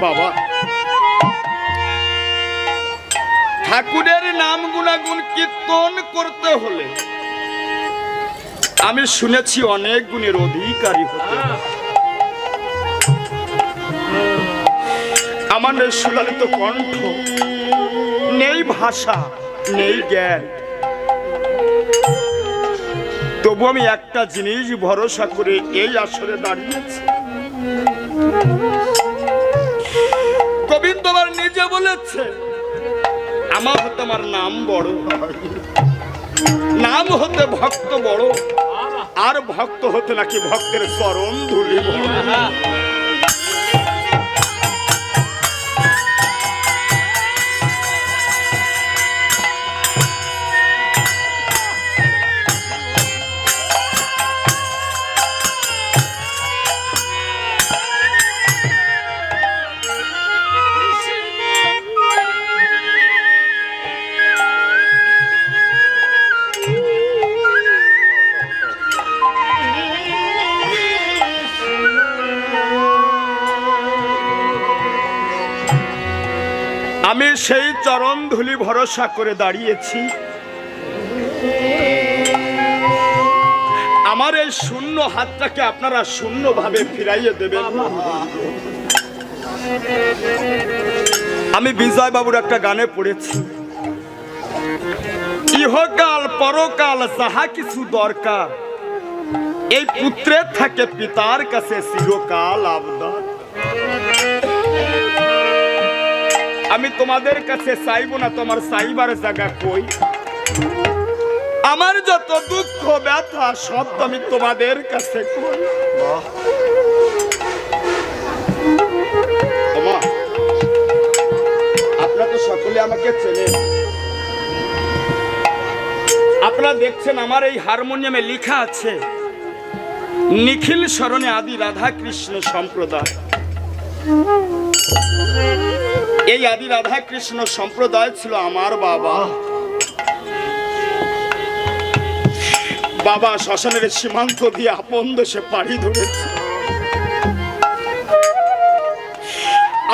বাবা, ঠাকুরের নাম গুণাগুণ কীর্তন করতে হলে আমি শুনেছি অনেক গুণের অধিকারী হতে। আমার নেই সুলালিত কণ্ঠ, নেই ভাষা, নেই জ্ঞান, তবু আমি একটা জিনিস ভরসা করে এই আসরে দাঁড়িয়েছি। গোবিন্দ আমার নিজে বলেছে, আমার হতে আমার নাম বড়, নাম হতে ভক্ত বড়, আর ভক্ত হতে নাকি ভক্তের চরণ ধুলি বড়। আমি সেই চরণ ধুলি ভরসা করে দাঁড়িয়েছি। আমার এই শূন্য হাতটাকে আপনারা শূন্য ভাবে ফিরাইয়ে দেবেন। আমি বিজয় বাবুর একটা গানে পড়েছি, ইহকাল পরকাল যাহা কিছু দরকার, এই পুত্রের থাকে পিতার কাছে চিরকাল আবদার। আমি তোমাদের কাছে চাইবো না, তোমার চাইবার জায়গা কই। আমার যত দুঃখ ব্যথা সব আমি তোমাদের কাছে কই। আপনারা তো সকলে আমাকে চেনেন। আপনারা দেখছেন আমার এই হারমোনিয়ামে লেখা আছে নিখিল শরণে আদি রাধা কৃষ্ণ সম্প্রদায়। এই আদি রাধা কৃষ্ণ সম্প্রদায় ছিল আমার বাবা। বাবা শ্মশানের সীমান্ত দিয়ে আপন দেশে পাড়ি ধরেছে।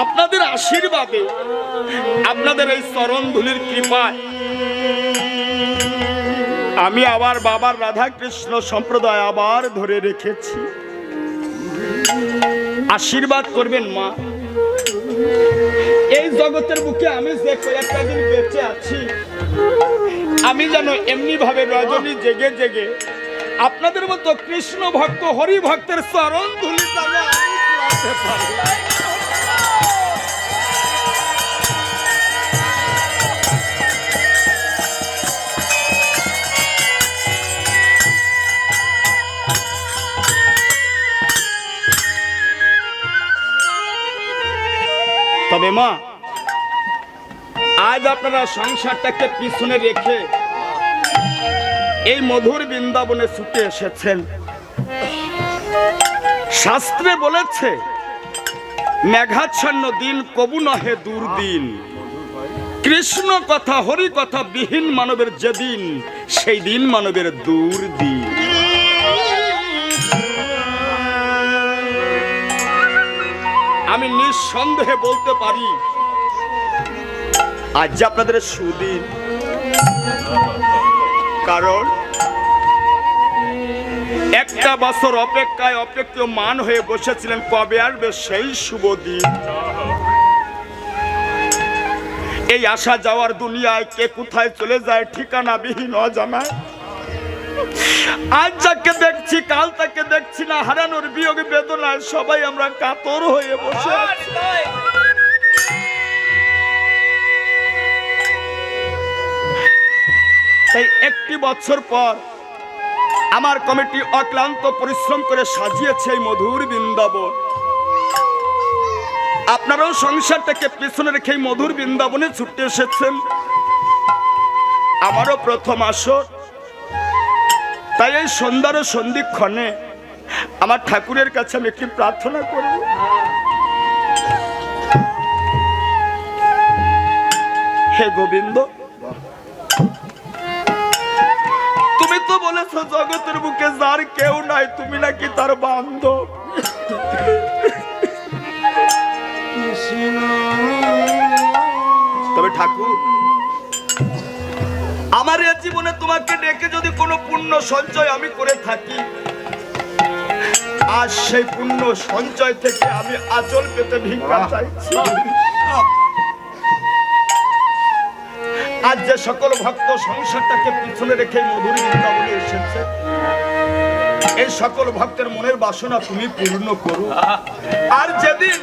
আপনাদের আশীর্বাদে, আপনাদের এই চরণ ধুলির কৃপায় আমি আবার বাবার রাধা কৃষ্ণ সম্প্রদায় আবার ধরে রেখেছি। আশীর্বাদ করবেন মা। এই জগতের বুকে আমি যে কয়েকটা দিন বেঁচে আছি, আমি যেন এমনি ভাবে রজনী জেগে জেগে আপনাদের মতো কৃষ্ণ ভক্ত হরি ভক্তের চরণ ধুলি তবে মা, আজ আপনারা সংসারটাকে পিছনে রেখে এই মধুর বৃন্দাবনে ছুটে এসেছেন। শাস্ত্রে বলেছে মেঘাচ্ছন্ন দিন কবু নহে দুর্দিন, কৃষ্ণ কথা হরি কথা বিহীন মানবের যেদিন, সেই দিন মানবের দুর্দিন। আমি নিঃসন্দেহে বলতে পারি আজ যে আপনাদের সুদিন, কারণ একটা বছর অপেক্ষায় অপেক্ষমান হয়ে বসেছিলেন কবে আসবে সেই শুভ দিন। এই আসা যাওয়ার দুনিয়ায় কে কোথায় চলে যায় ঠিকানা বিহীন অজানায়। আজ যাকে দেখছি কাল তাকে দেখছি না, হারানোর বিয়োগ বেদনায় সবাই আমরা কাতর হয়ে বসে আছি। তাই একটি বছর পর আমার কমিটি অক্লান্ত পরিশ্রম করে সাজিয়েছে এই মধুর বৃন্দাবন। আপনারাও সংসারটাকে পিছনে রেখে এই মধুর বৃন্দাবনে ছুটে এসেছেন। আমারও প্রথম আসর। তাই এই সন্ধ্যার সন্ধিক্ষণে আমার ঠাকুরের কাছে আমি একটি প্রার্থনা করব। হে গোবিন্দ, তুমি তো বলেছো জগতের বুকে যার কেউ নাই তুমি নাকি তার বান্ধব। তবে ঠাকুর, আমার এই জীবনে তোমাকে ডেকে যদি কোনো পুণ্য সঞ্চয় আমি করে থাকি, আজ সেই পুণ্য সঞ্চয় থেকে আমি আঁচল পেতে ভিক্ষা চাইছি। আজ যে সকল ভক্ত সংসারটাকে পিছনে রেখে মধুর বৃন্দাবনে এসেছে, এই সকল ভক্তের মনের বাসনা তুমি পূর্ণ করো। আর যেদিন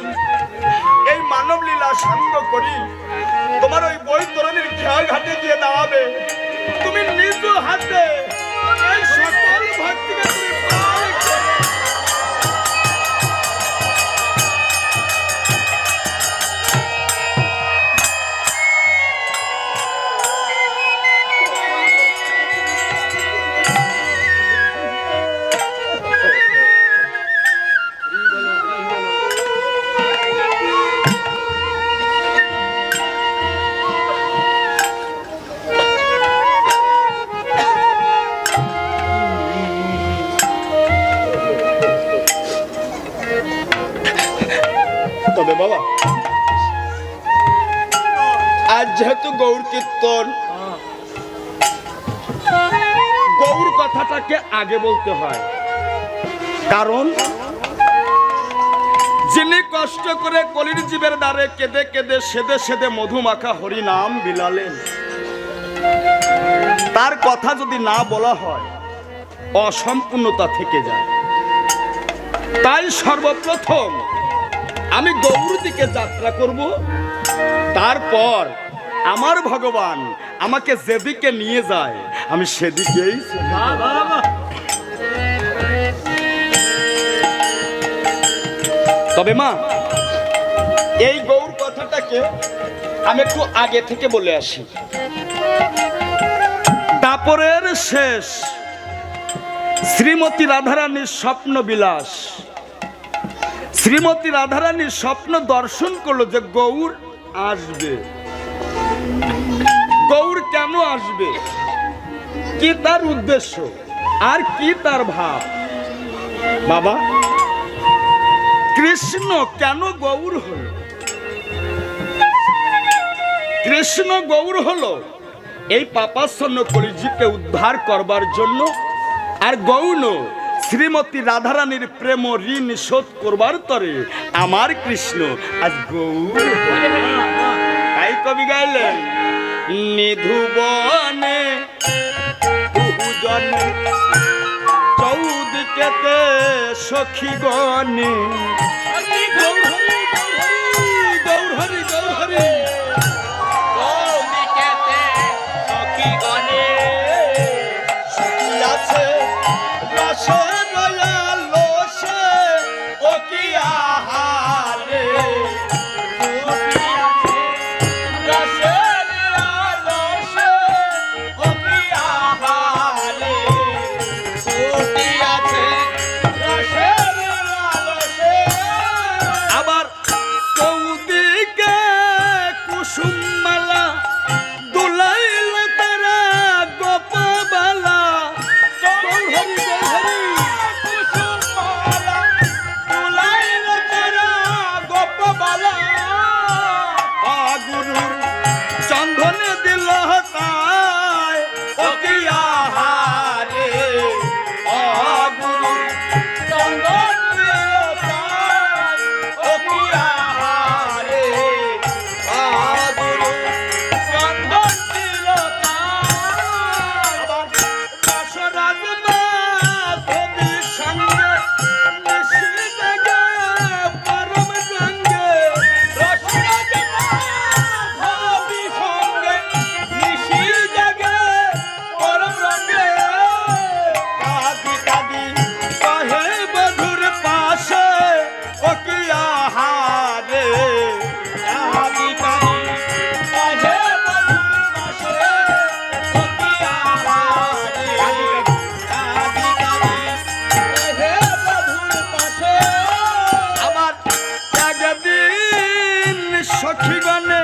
এই মানব লীলা সাঙ্গ করি তোমার ওই বৈতরণীর খেয়া ঘাটে গিয়ে দাঁড়াবে, তুমি নিজ হাতে এই সকল ভক্তিকে তুমি পালন করো। তবে বাবা, আজ যেহেতু গৌর কীর্তন, গৌর কথাটাকে আগে বলতে হয়, কারণ যিনি কষ্ট করে কলির জীবের দ্বারে কেঁদে কেঁদে সেদে সেদে মধুমাখা হরি নাম বিলালেন, তার কথা যদি না বলা হয় অসম্পূর্ণতা থেকে যায়। তাই সর্বপ্রথম আমি গৌর দিকে যাত্রা করব, তারপর আমার ভগবান আমাকে যেদিকে নিয়ে যায় আমি সেদিকেই। তবে মা, এই গৌর কথাটাকে আমি একটু আগে থেকে বলে আসি। দাপরের শেষ শ্রীমতী রাধারানীর স্বপ্ন বিলাস, শ্রীমতী রাধারানীর স্বপ্ন দর্শন করলো যে গৌর আসবে। গৌর কেন আসবে, কি তার উদ্দেশ্য আর কি তার ভাব? বাবা, কৃষ্ণ কেন গৌর হলো? কৃষ্ণ গৌর হলো এই পাপাচ্ছন্ন কলিযুগকে উদ্ধার করবার জন্য, আর গৌণ শ্রীমতী রাধারানীর প্রেম ঋণ শোধ করবার তরে আমার কৃষ্ণ আজ গৌর। তাই কবি গাইলেন, নিধুবনে বহুজনে চৌদিকেতে সখীগণে, গৌর হরি গৌর হরি গৌর হরি চৌদিকেতে সখীগণে, সখী আছে রসে রয়ালো সে ও কি আহারে, সখী আছে রসে রয়ালো সে ও কি আহারে, সখী আছে রসে রয়ালো সে। আবার চৌদিকে কুসুমমালা দুলাইল তারা গোপবালা, গৌর হরি গৌর হরি কুসুমমালা দুলাইল তারা গোপবালা, গুরুর চন্দনে দিল তাই ও কি আহারে, গুরুর চন্দন দিল তাই ও কি আহারে, গুরুর চন্দন দিল তাই। আবার দশরথ মাধবীর সঙ্গে নিশি জাগে পরম রঙ্গে, দশরথ মাধবীর সঙ্গে নিশি জাগে পরম রঙ্গে, কাঁদি কাঁদি কহে বধুর পাশে ও কি আহারে, কাঁদি কাঁদি কহে বধুর পাশে ও কি আহারে, কাঁদি কাঁদি কহে বধুর পাশে। আবার একদিন সখীগণে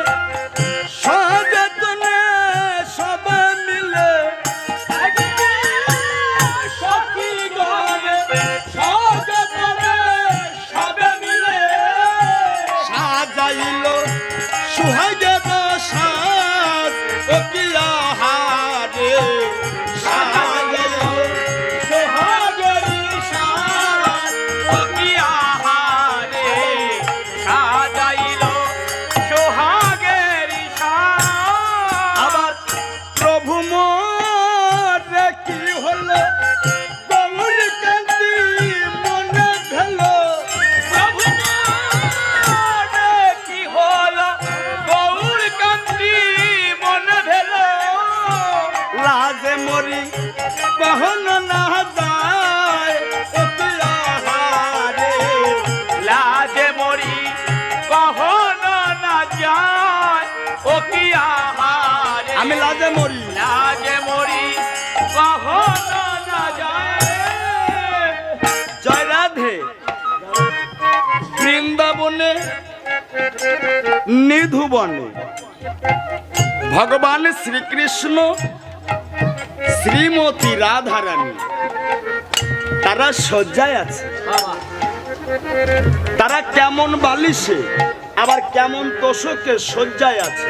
সযতনে সবে মিলে, সখীগণে সযতনে সবে মিলে সাজাইল সুহাগের সাজ ও কি আহারে সাজাইল সোহাগের সাজ ও কি আহারে সাজাইল সোহাগের সাজ। আবার প্রভু মোরে কি হলো গৌর কান্তি মনে ভেলো প্রভু মোরে কি হলো গৌর কান্তি মনে ভেলো লাজে মরি কহন না যায় ও কি আহারে লাজে মরি কহন না যায় ও কি আহারে আমি লাজে মরি কহন না যায়। জয় রাধে। বৃন্দাবনে নিধুবনে ভগবান শ্রীকৃষ্ণ শ্রীমতী রাধারানী তারা শয্যায় আছে। তারা কেমন বালিশে আবার কেমন তোষকে শয্যায় আছে।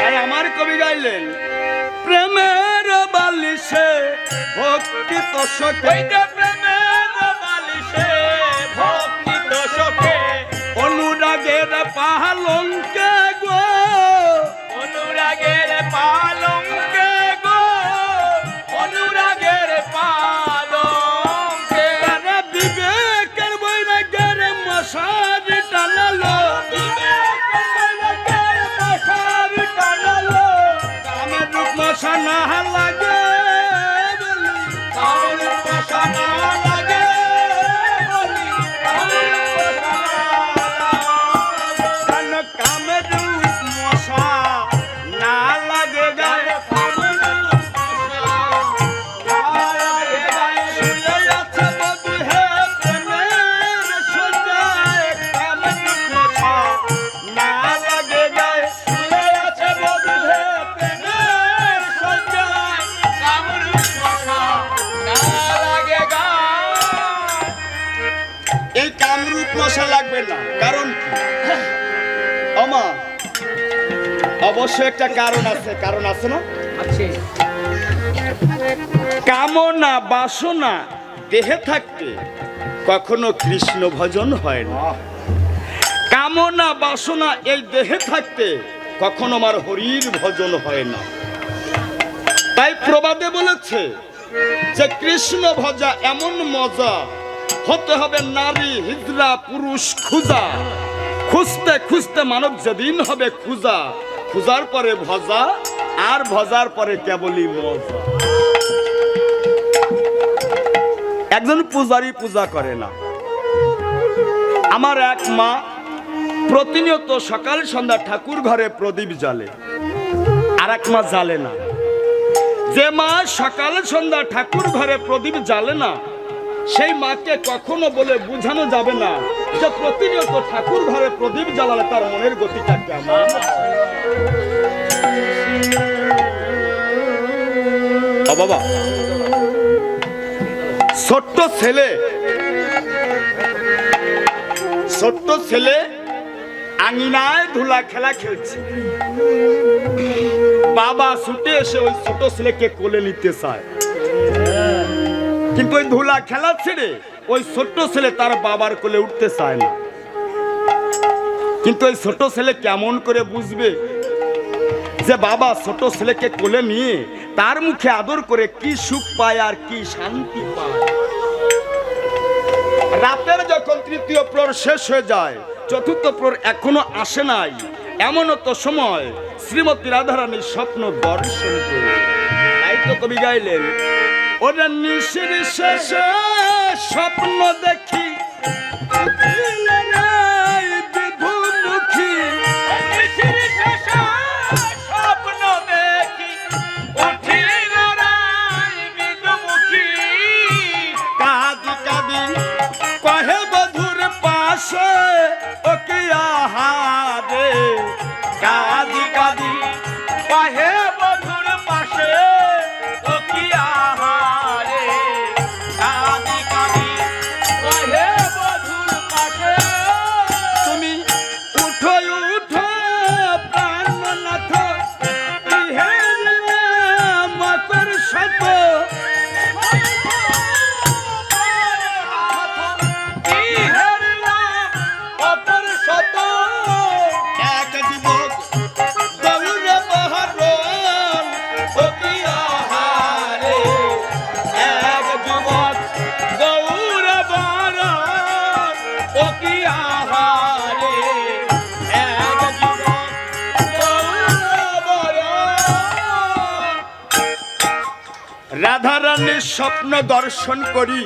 তাই আমার কবি গাইলেন প্রেমের বালিশে ভক্তি তোষকে প্রেমের বালিশে ভক্তি তোষকে অনুরাগের পালঙ্কে গো অনুরাগের পালঙ্কে গো অনুরাগের পালঙ্কে বিবেকের বৈরাগের মশারি টানালো বিবেকের বৈরাগের মশারি টানালো কামের রূপ মশা না লাগে বলি কামের রূপ মশা না লাগে বলি কামের রূপ মশা না লাগে কামের রূপ মশা না লাগে গায় কামের রূপ মশা না লাগে গায় শুয়ে আছে বধূ হে প্রেমের সজ্জায় কামের রূপ মশা না লাগে গায় শুয়ে আছে বধূ হে প্রেমের সজ্জায় কামের রূপ মশা না লাগে গায়। এই কামরূপ মশা লাগবে না কারণ কি আমা অবশ্যই একটা কারণ আছে। কারণ আছে না কামনা বাসনা দেহে থাকতে কখনো কৃষ্ণ ভজন হয় না। কামনা বাসনা এই দেহে থাকতে কখনো আমার হরির ভজন হয় না। তাই প্রবাদে বলেছে যে কৃষ্ণ ভজা এমন মজা হতে হবে নারী হিজড়া পুরুষ খুঁজা খুঁজতে খুঁজতে মানব যেদিন হবে খুঁজা খুঁজার পরে ভজা আর ভজার পরে কেবলই মজা। একজন পূজারী পূজা করে না। আমার এক মা প্রতিনিয়ত সকাল সন্ধ্যা ঠাকুর ঘরে প্রদীপ জ্বালে, আর এক মা জ্বালে না। যে মা সকাল সন্ধ্যা ঠাকুর ঘরে প্রদীপ জ্বালে না সেই মাকে কখনো বলে বুঝানো যাবে না যে প্রতিনিয়ত ঠাকুর ঘরে প্রদীপ জ্বালালে তার মনের গতিটা কেমন। বাবা ছোট্ট ছেলে আঙিনায় ধুলা খেলা খেলছে। বাবা ছুটে এসে ওই ছোট ছেলেকে কোলে নিতে চায়, কিন্তু ওই ধুলা খেলা ছেড়ে ওই ছোট্ট ছেলে তার বাবার কোলে উঠতে চায় না। কিন্তু ওই ছোট ছেলে কেমন করে বুঝবে যে বাবা ছোট ছেলেকে কোলে নিয়ে তার মুখে আদর করে কি সুখ পায় আর কি শান্তি পায়। রাতের যখন তৃতীয় প্রহর শেষ হয়ে যায়, চতুর্থ প্রহর এখনো আসে নাই, এমন তো সময় শ্রীমতী রাধারানীর স্বপ্ন দর্শন করে। তাই তো কবি গাইলেন ওরে নিশির শেষে স্বপ্ন দেখি ও কি আহারে কাঁদি কাঁদি কহে বধুর পাশে ও কি আহারে কাঁদি কাঁদি কহে বধুর পাশে। তুমি উঠো উঠো রাধারানীর স্বপ্ন দর্শন করি।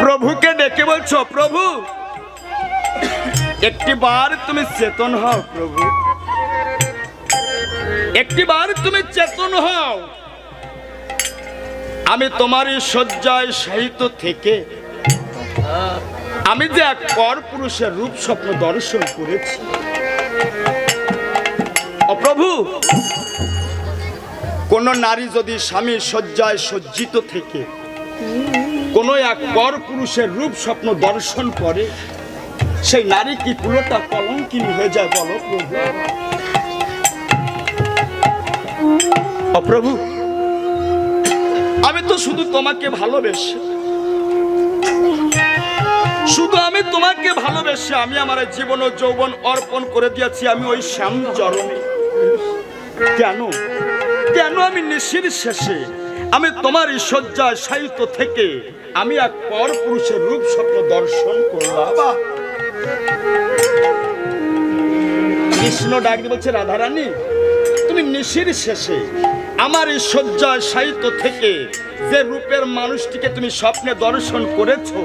প্রভুকে ডেকে বলছো, প্রভু একটিবার তুমি চেতন হও, প্রভু একটিবার তুমি চেতন হও। আমি তোমারই শয্যায় শায়িত থেকে আমি যে এক পর পুরুষের রূপ স্বপ্ন দর্শন করেছি। ও প্রভু, কোন নারী যদি স্বামীর শয্যায় সজ্জিত থেকে কোন এক পর পুরুষের রূপ স্বপ্ন দর্শন করে, সেই নারী কি পুরোটা কলঙ্কিনী হয়ে যায় বলো প্রভু? ও প্রভু, আমি তো শুধু তোমাকে ভালোবেসে আমি তোমাকে ভালোবেসে আমি আমার জীবন ও যৌবন অর্পণ করে দিয়েছি আমি ওই শ্যাম চরণে। কেন কেন আমি নিশির শেষে আমি তোমার শয্যায় শায়িত থেকে আমি এক পর পুরুষের রূপ স্বপ্ন দর্শন করলাম? কৃষ্ণ ডাক দিয়ে বলছে, রাধারানী তুমি নিশির শেষে আমার এই শয্যায় শায়িত থেকে যে রূপের মানুষটিকে তুমি স্বপ্নে দর্শন করেছো,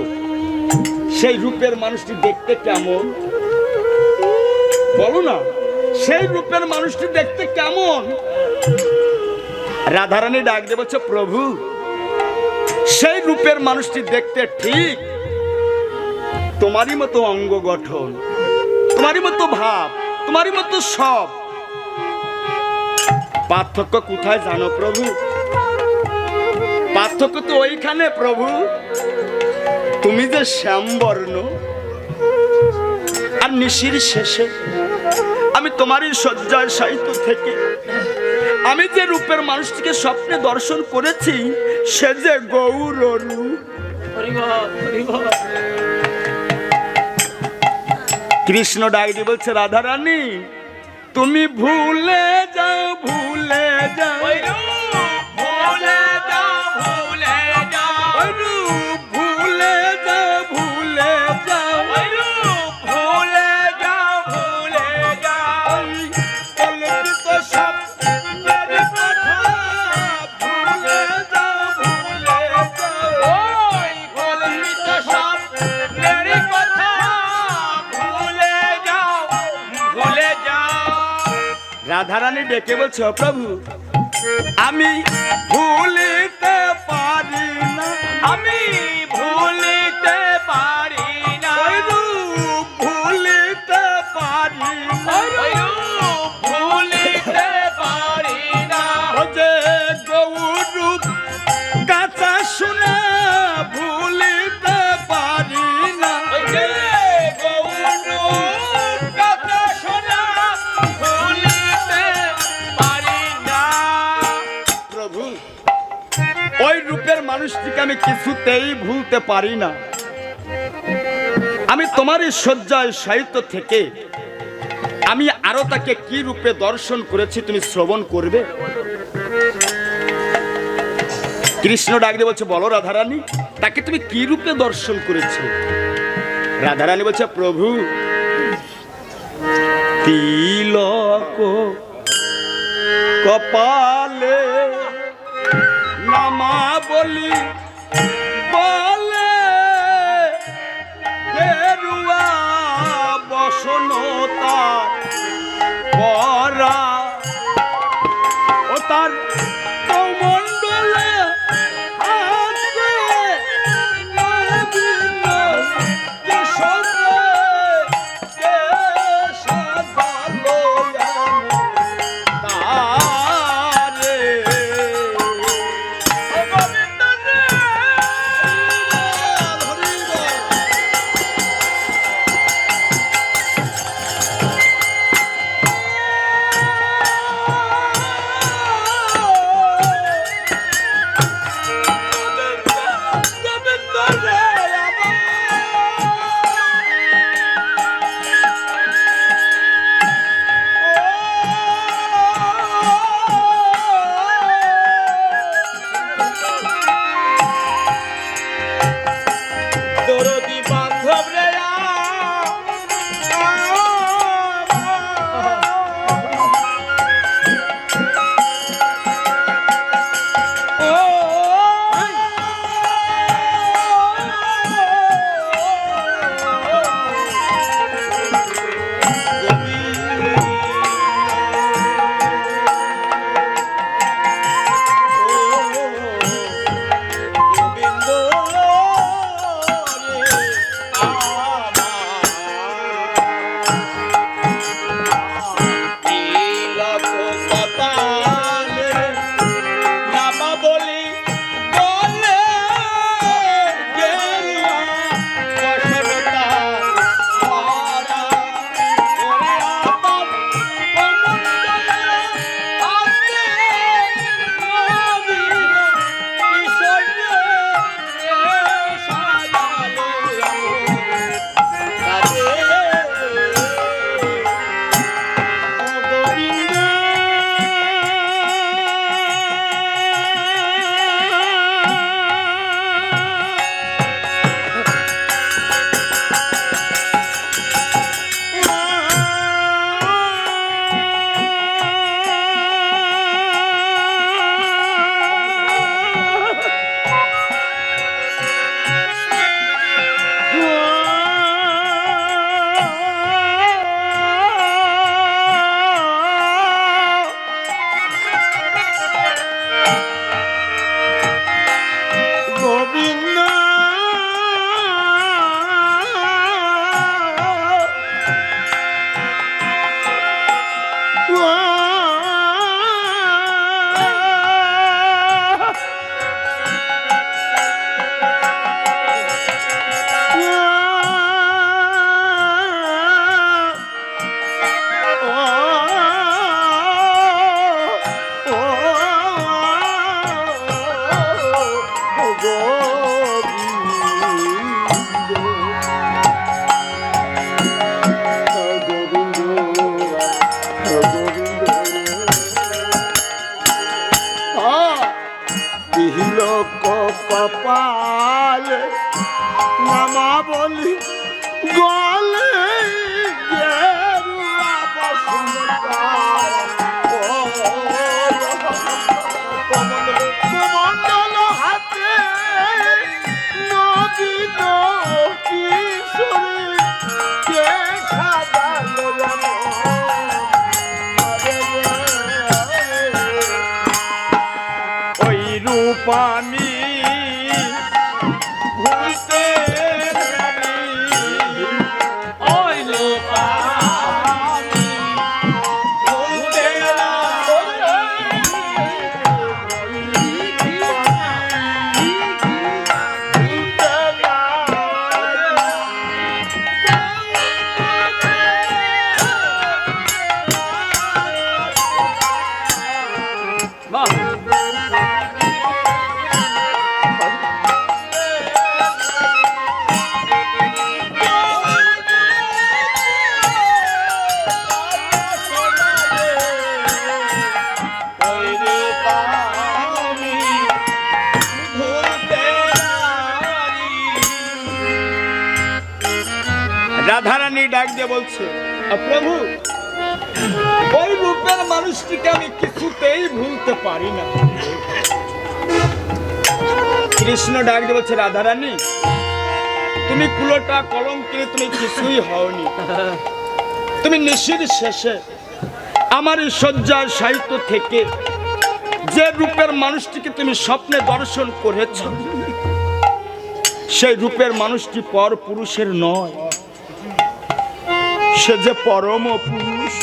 সেই রূপের মানুষটি দেখতে কেমন বলো না? সেই রূপের মানুষটি দেখতে কেমন? রাধারানী ডাক দিয়ে বলছে, প্রভু সেই রূপের মানুষটি দেখতে ঠিক তোমারই মতো অঙ্গ গঠন, তোমারই মতো ভাব, তোমারই মতো সব। পার্থক্য কোথায় জানো প্রভু? পার্থক্য তো ওইখানে প্রভু, তুমি যে শ্যামবর্ণ আর নিশির শেষে আমি তোমারই শয্যায় শায়িত থেকে আমি যে রূপের মানুষটিকে স্বপ্নে দর্শন করেছি সে যে গৌর রূপ। কৃষ্ণ ডাইডি বলছে, রাধারানী তুমি ভুলে যাও, ভুলে যাও, ভুলে যাও, ভুলে যাও, ভুলে যাও, ভুলে যাও, ভুলে যাও, ভুলে যাও, কল্পিত স্বপ্নের কথা ভুলে যাও, ভুলে যাও, কল্পিত স্বপ্নের কথা ভুলে যাও, ভুলে যাও। রাধারানী ডেকে বলছে, প্রভু আমি ভুলিতে পারি না, আমি ভুলিতে পারি না, ভুলিতে পারি না, ভুলিতে পারি না, যে গৌরূপ কাঁচা শুনে ভুলিতে পারি না, গৌরূপ কাঁচা শুনে ভুলিতে পারি না। প্রভু ওই রূপের মানুষটিকে আমি কিছুতেই ভুলতে পারি না। আমি তোমারই শয্যায় শায়িত থেকে আমি আরো তাকে কি রূপে দর্শন করেছি তুমি শ্রবণ করবে। কৃষ্ণ ডাক দিয়ে বলছে, বলো রাধারানী তাকে তুমি কি রূপে দর্শন করেছো? রাধারানী বলছে, প্রভু তিলক কপালে নামা বলি বলে গেরুয়া বসনতা পরা ও তার কমণ্ডলে হাতে নবীন কেশরে কেশালো তারে ও গোবিন্দ রে পানি ভুলতে পারি, ওই পানি ভুলতে রাধারানী ডাক দিয়ে বলছে, প্রভু ওই রূপের মানুষটিকে আমি কিছুতেই ভুলতে পারি না। কৃষ্ণ ডাক দিয়ে বলছে, রাধারানী তুমি কুলোটা কলঙ্কিনী, তুমি কিছুই হওনি। তুমি নিশির শেষে আমার এই শয্যার সাহিত্য থেকে যে রূপের মানুষটিকে তুমি স্বপ্নে দর্শন করেছ, সেই রূপের মানুষটি পর পুরুষের নয়, সে যে পরম পুরুষ।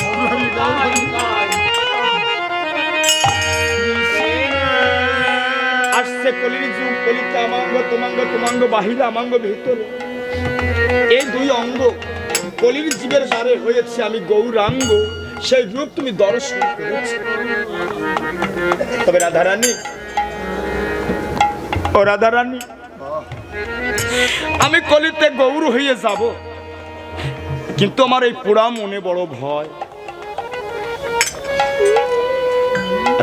আসছে কলির যুগ, কলিতে আমাঙ্গ তোমাঙ্গ, তোমাঙ্গ বাহিরে আমাঙ্গ ভিতরে, এই দুই অঙ্গ কলির জীবের দ্বারে হয়েছে আমি গৌরাঙ্গ, সেই রূপ তুমি দর্শন করেছ। তবে রাধারানী, ও রাধারানী, আমি কলিতে গৌর হয়ে যাব, কিন্তু আমার এই পোড়া মনে বড় ভয়।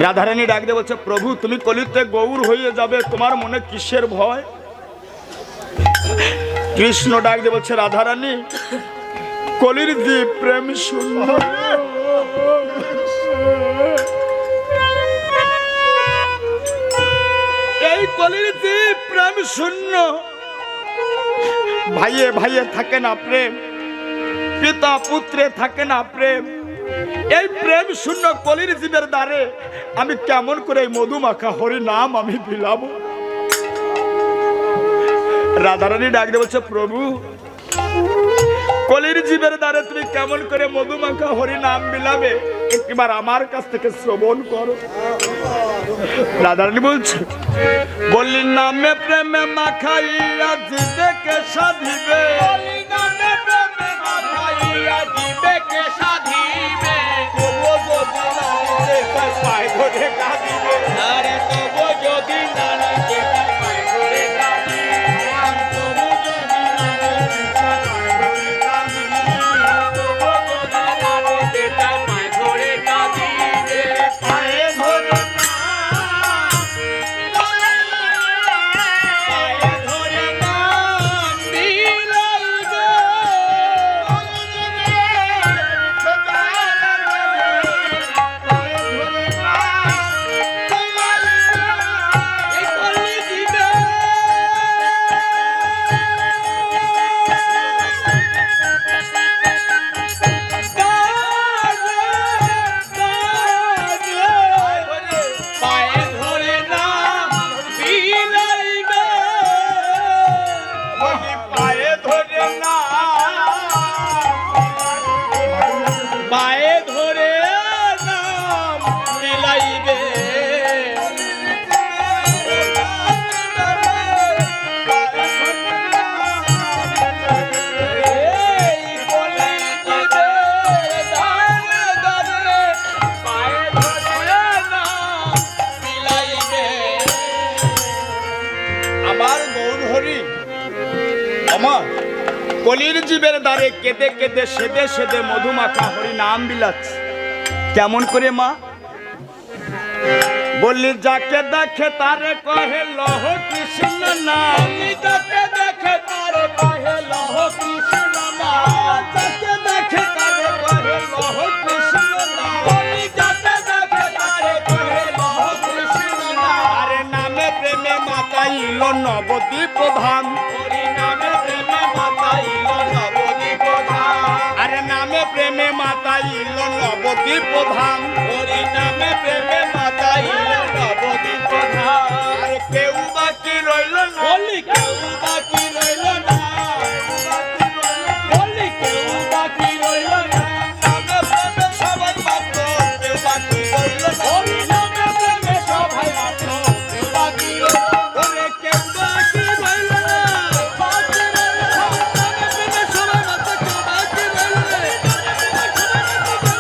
রাধারানী ডাক দিয়ে বলছে, প্রভু তুমি কলিতে গৌর হয়ে যাবে, তোমার মনে কিসের ভয়? কৃষ্ণ ডাক দিয়ে বলছে, রাধারানী কলির জীব প্রেম শূন্য, এই কলির জীব প্রেম শূন্য। ভাইয়ে ভাইয়ে থাকে না প্রেম, পিতা পুত্রে থাকে না প্রেম, এই প্রেম শূন্য কলির জীবের দ্বারে আমি কেমন করে মধুমাখা হরি নাম আমি বিলাবো? রাধারানী ডাক দিয়ে বলছে, প্রভু কলির জীবের দ্বারে তুমি কেমন করে মধুমাখা হরি নাম বিলাবে, একবার আমার কাছ থেকে শ্রবণ করো। রাধারানী বলছে, বললি নামে প্রেমে মাখাইয়া দিবে কে সাধিবে, পায় ধরে কাঁদিবে, আরে তবু যদি কলির জীবের দ্বারে কেঁদে কেঁদে সেদে সেদে মধুমাখা হরি নাম বিলাচ্ছে। কেমন করে মা? বললি যাকে দেখে তারে কহে লহ কৃষ্ণ নাম, যাকে দেখে তারে কহে লহ কৃষ্ণ নাম, যাকে দেখে তারে কহে লহ কৃষ্ণ নাম, যাকে দেখে তারে কহে লহ কৃষ্ণ নাম। আরে নামে প্রেমে মাতাইল নবদ্বীপ প্রধান, হরি নামে প্রেমে মাতাইল নবদ্বীপ প্রধান, আরে নামে প্রেমে মাতাইল নবদ্বীপ প্রধান, হরি নামে প্রেমে মাতাইল নবদ্বীপ প্রধান। রইল না, বলি কেউ বাকি রইল না, বলি কেউ বাকি রইল না, নামে প্রেমে সবাই মাত্র কেউ বাকি রইল না, বলি নামে প্রেমে সবাই মাত্র কেউ বাকি রইল না, ওরে কেউ বাকি রইল না, বাকি রইল না, নামে প্রেমে সবাই মাত্র কেউ বাকি রইল না,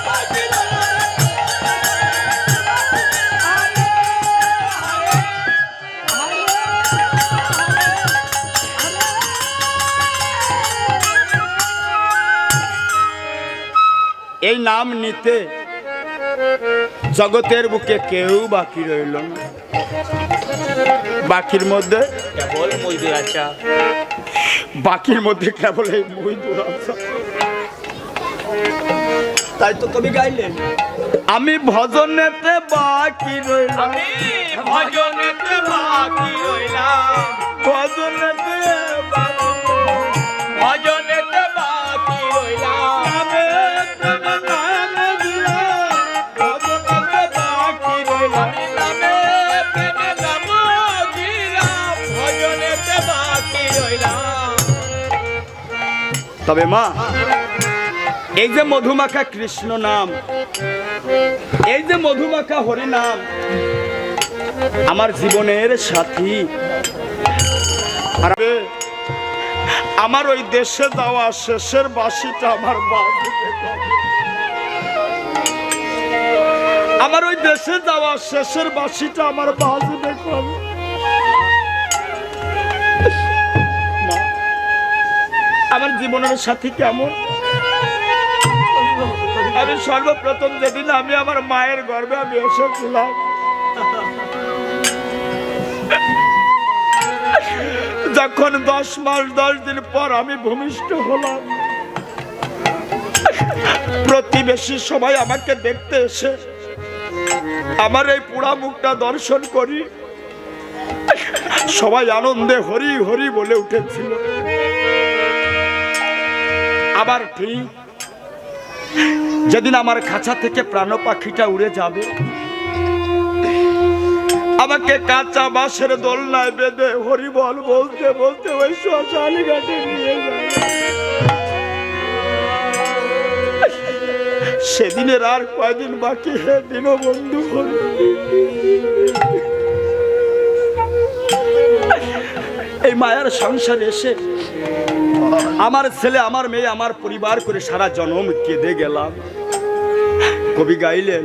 বাকি রইল না। এই নাম নিতে জগতের বুকে কেউ বাকি রইল না। বাকির মধ্যে কেবল মজদুর আচ্ছা, বাকির মধ্যে কেবল এই মজদুর আচ্ছা। তাই তো কবি গাইলেন, আমি ভজনেতে বাকি রইলাম, আমি ভজনেতে বাকি রইলাম, ভজনেতে বাকি ভজনেতে বাকি রইলাম, নামে প্রেমে নাম দিলাম, ভজনেতে বাকি রইলাম। আমি নামে প্রেমে নাম দিলাম, ভজনেতে বাকি রইলাম। তবে মা, এই যে মধুমাখা কৃষ্ণ নাম, এই যে মধুমাখা হরি নাম আমার জীবনের সাথী, আর আমার ওই দেশে যাওয়া শেষের বাসিটা আমার বাজবে কবে? আমার ওই দেশে যাওয়া শেষের বাসিটা আমার বাজবে কবে? মা, আমার জীবনের সাথী কেমন? আমি সর্বপ্রথম যেদিন আমি আমার মায়ের গর্ভে আমি এসেছিলাম, যখন 10 মাস 10 দিন পর আমি ভূমিষ্ঠ হলাম, প্রতিবেশী সবাই আমাকে দেখতে এসে আমার এই পোড়া মুখটা দর্শন করি সবাই আনন্দে হরি হরি বলে উঠেছিল। আবার ঠিক যেদিন আমার খাঁচা থেকে প্রাণ পাখিটা উড়ে যাবে, আমাকে কাঁচা বাঁশের দোলনায় বেঁধে হরিবল বলতে বলতে ওই শ্মশান ঘাটে নিয়ে যাবে। সেদিনের আর কয়দিন বাকি, হে দীনবন্ধু হরি। এই মায়ার সংসারে এসে আমার ছেলে, আমার মেয়ে, আমার পরিবার করে সারা জন্ম কেঁদে গেলাম। কবি গাইলেন,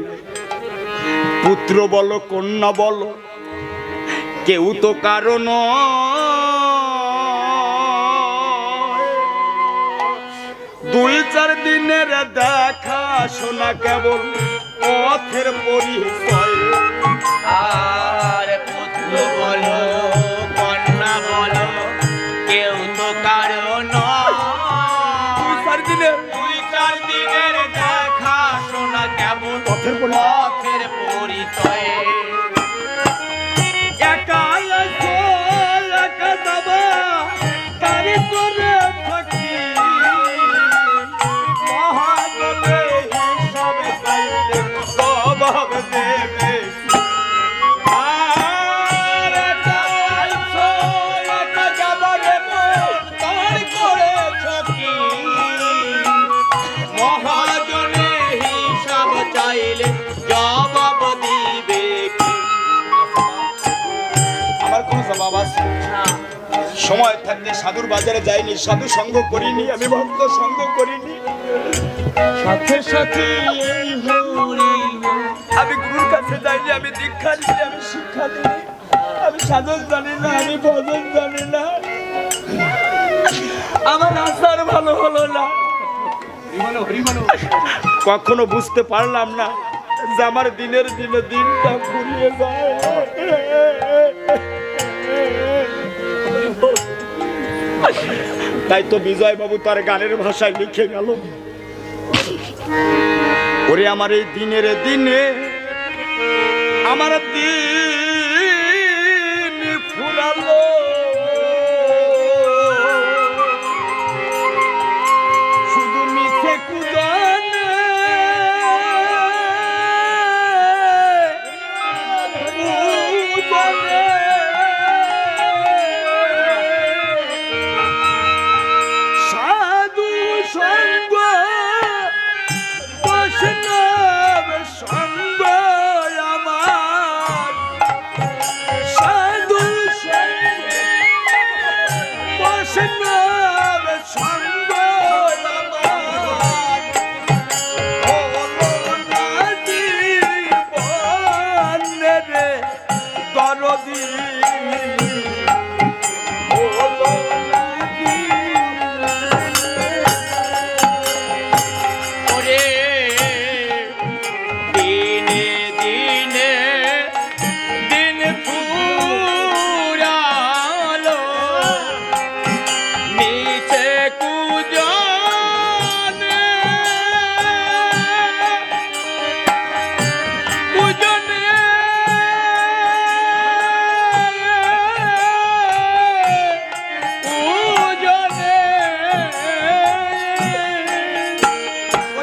পুত্র বলো কন্যা বলো কেউ তো কারণ, দুই চার দিনের দেখা শোনা কেবল পথের পরিচয়। আর পুত্র বলো কন্যা বলো কেউ তো কারণ, দুই চার দিনের 2-4 দিনের দেখা শোনা কেমন পথের পরিচয়। পথের পরিচয়ে। একা এসো, একা যাবা, তারি করে থাকি, মহাজনে হিসাবে চাইলে স্বভাব দেবে। আর একা আইছো, একা যাবা রে মন, তার করেছ কি? মহাজনে হিসাব চাইলে জবাব দিবে কি? আমার কোন জবাব আছে? সময় থাকতে সাধুর বাজারে যাইনি, সাধু সঙ্গ করিনি, আমি ভক্ত সঙ্গ করিনি, সাথে সাথে এই হরি আমি গুরুর কাছে যাইনি, আমি দীক্ষা নিই, আমি শিক্ষা দিই, আমি সাধন জানি না, আমি ভজন জানি না, আমার আচার ভালো হলো না। কখনো বুঝতে পারলাম না যে আমার দিনের দিনে দিনটা ফুরিয়ে যায়। তাই তো বিজয় বাবু তার গানের ভাষায় লিখে গেল, ওরে আমার এই দিনের দিনে আমার দিন ফুরালো, শুধু মিছে কুদনে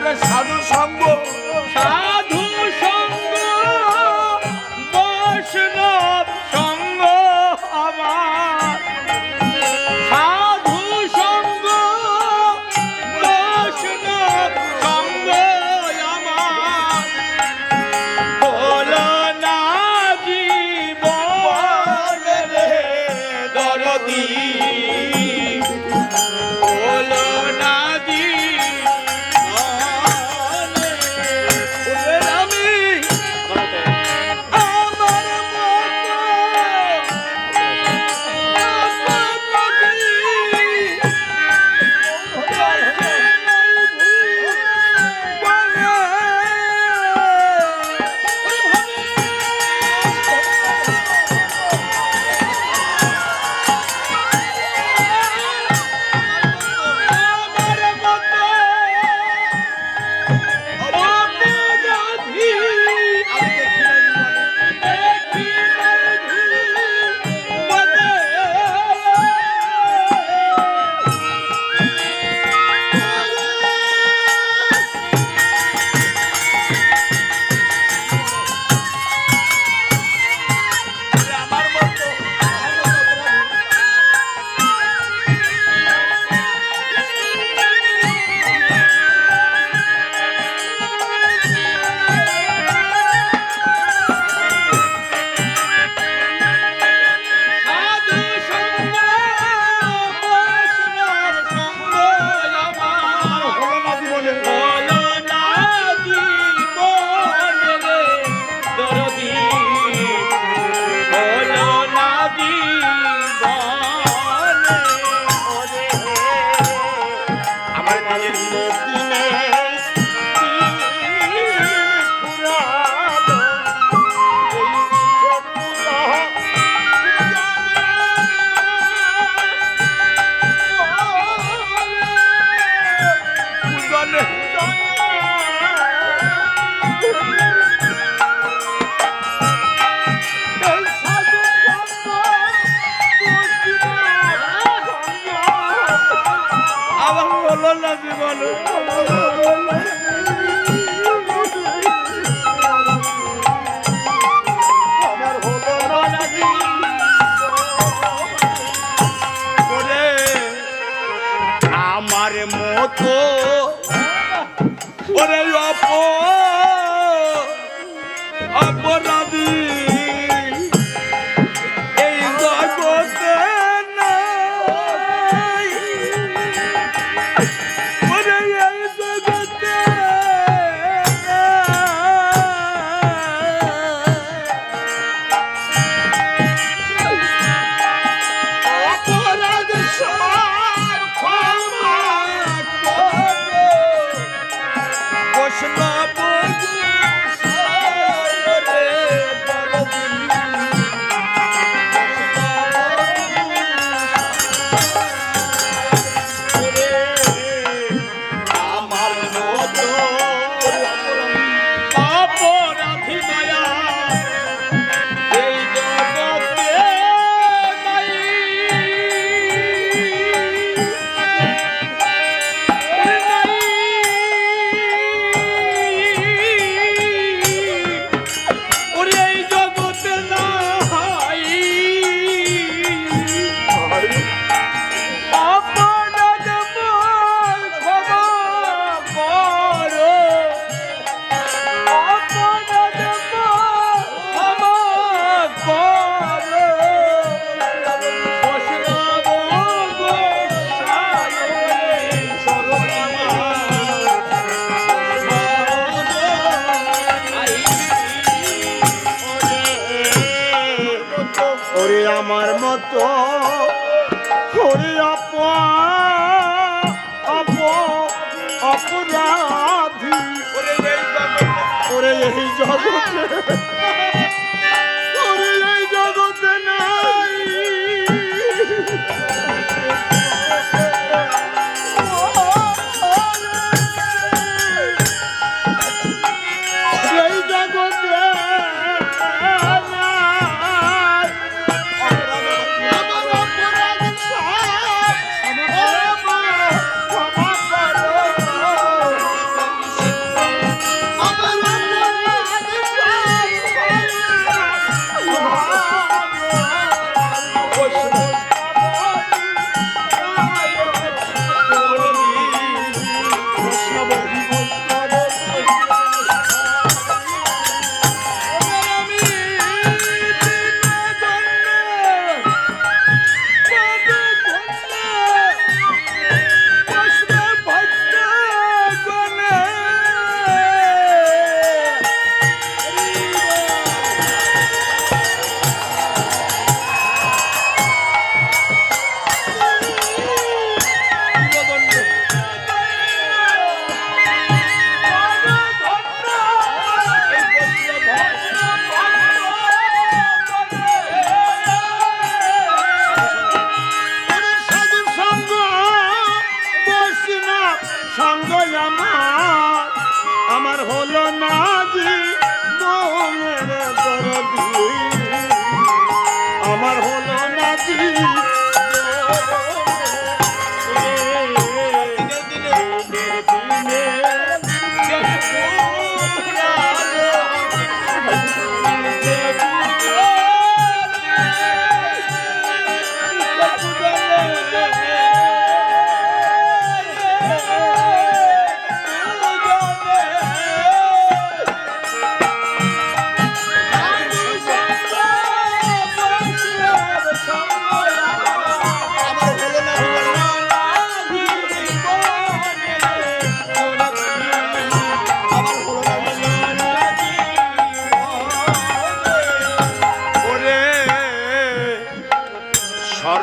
বলে সাধু সঙ্গ সাধু সঙ্গ বৈষ্ণব সঙ্গ আমার সাধু সঙ্গ বৈষ্ণব সঙ্গ আমার হলো না জীবন রে দরদি হলো না অপরাধী এই জগতে নাই, ওরে এই জগতে অপরাধ সব ক্ষমা করো বৈষ্ণব আমার মতো হরি অপরাধী ওরে এই জগতে ওরে এই জগতে নাই এই জগতে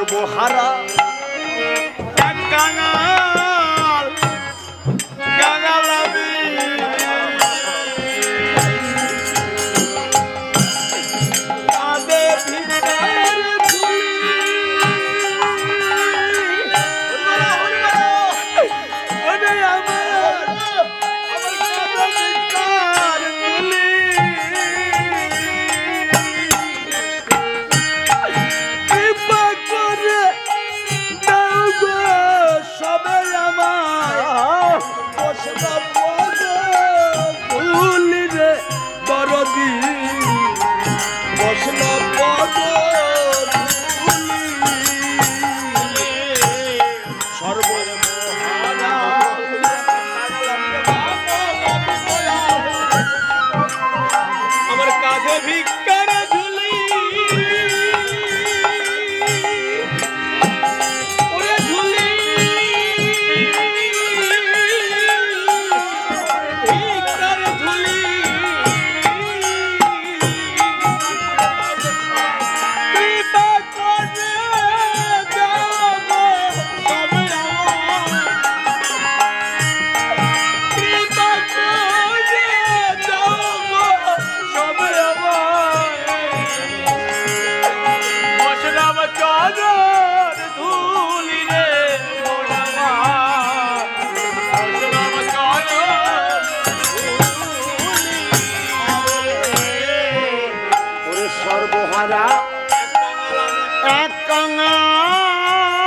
সর্বহারা এক কাঙাল কাঙাল আমি কাঁদে ভিকার ঝুলি ওরে আমার কাঁদে ভিখার ঝুলি। কৃপা করে দাও গো সবে আমার বসনা পদ ভুলি রে দরদি বসনা পদ সর্বহারা আমার কাঁধে ভিক্ষার ঝুলি ওরে ঝুলি ভিক্ষার ঝুলি কৃপা করে দাও গো সবে আমার কৃপা করে দাও গো সবে আমার বসরাম চাদর ধুলি রে মোড়ামা বসরাম চাদর ধুলি ওরে সর্বহারা এক কাঙাল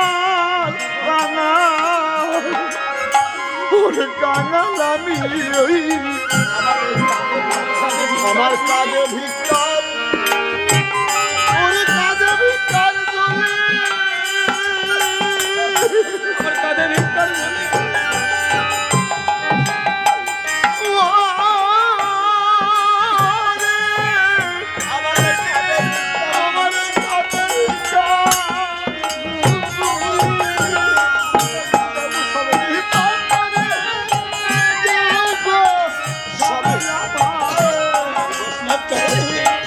কাঙাল ওরে কাঙাল আমি ওই আমার কাঁধে ভিক্ষার ওরে কাঁধে ভিক্ষার ঝুলি। আমার কাঁধে ভিক্ষার ঝুলি সবে আমার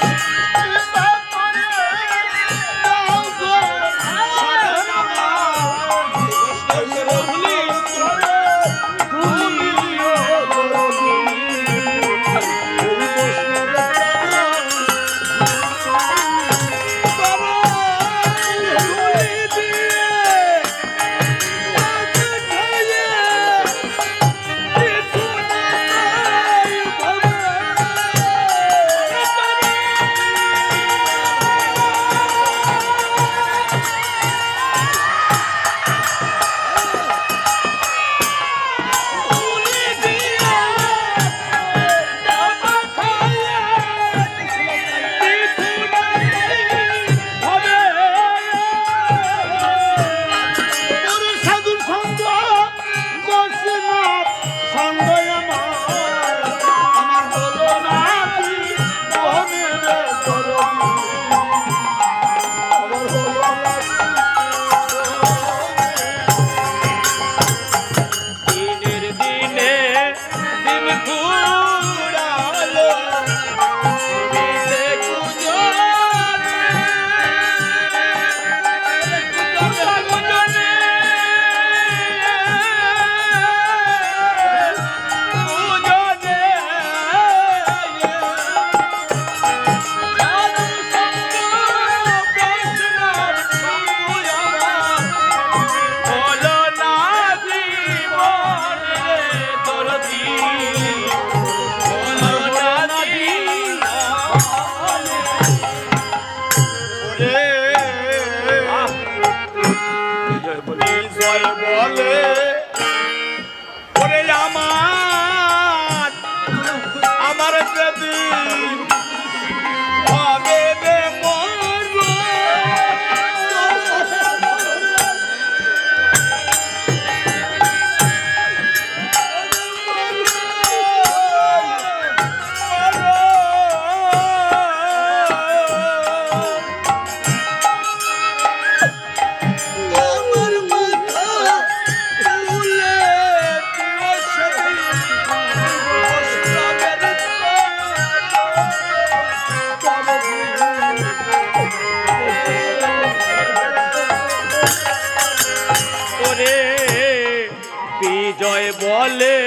বলে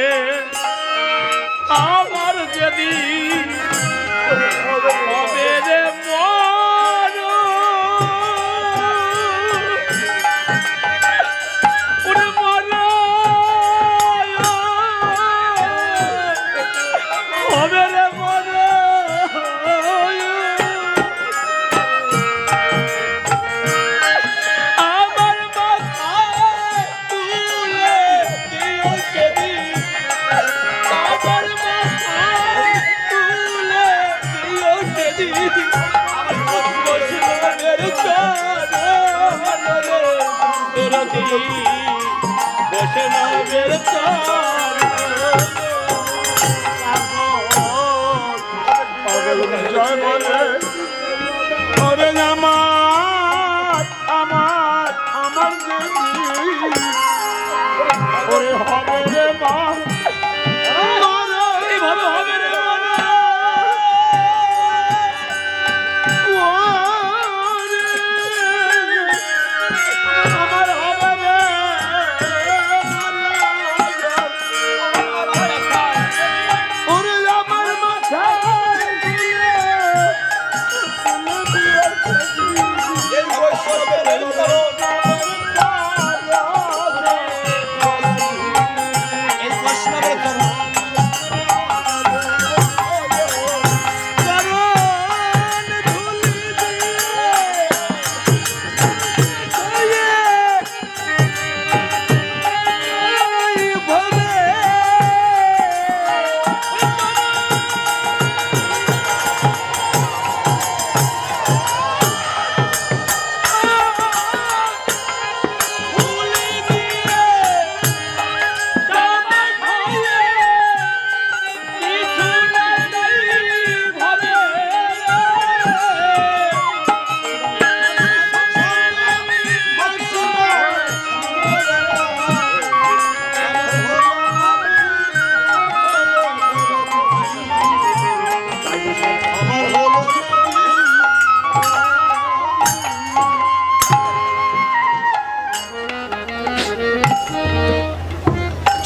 আমার যদি হবে রে মরণ, ওরে মরণ হবে রে মরণ। আমার মাথায় তুলে দিও সেদিন, আমার মাথায় তুলে দিও সেদিন, বৈষ্ণবের চরণে দরদি, বৈষ্ণবের চরণে জয় বলে ওরে আমার আমার আমার দেবী ওরে হবে রে মা এইভাবে হবে রে আমার হবে রে ওরে আমার মাথা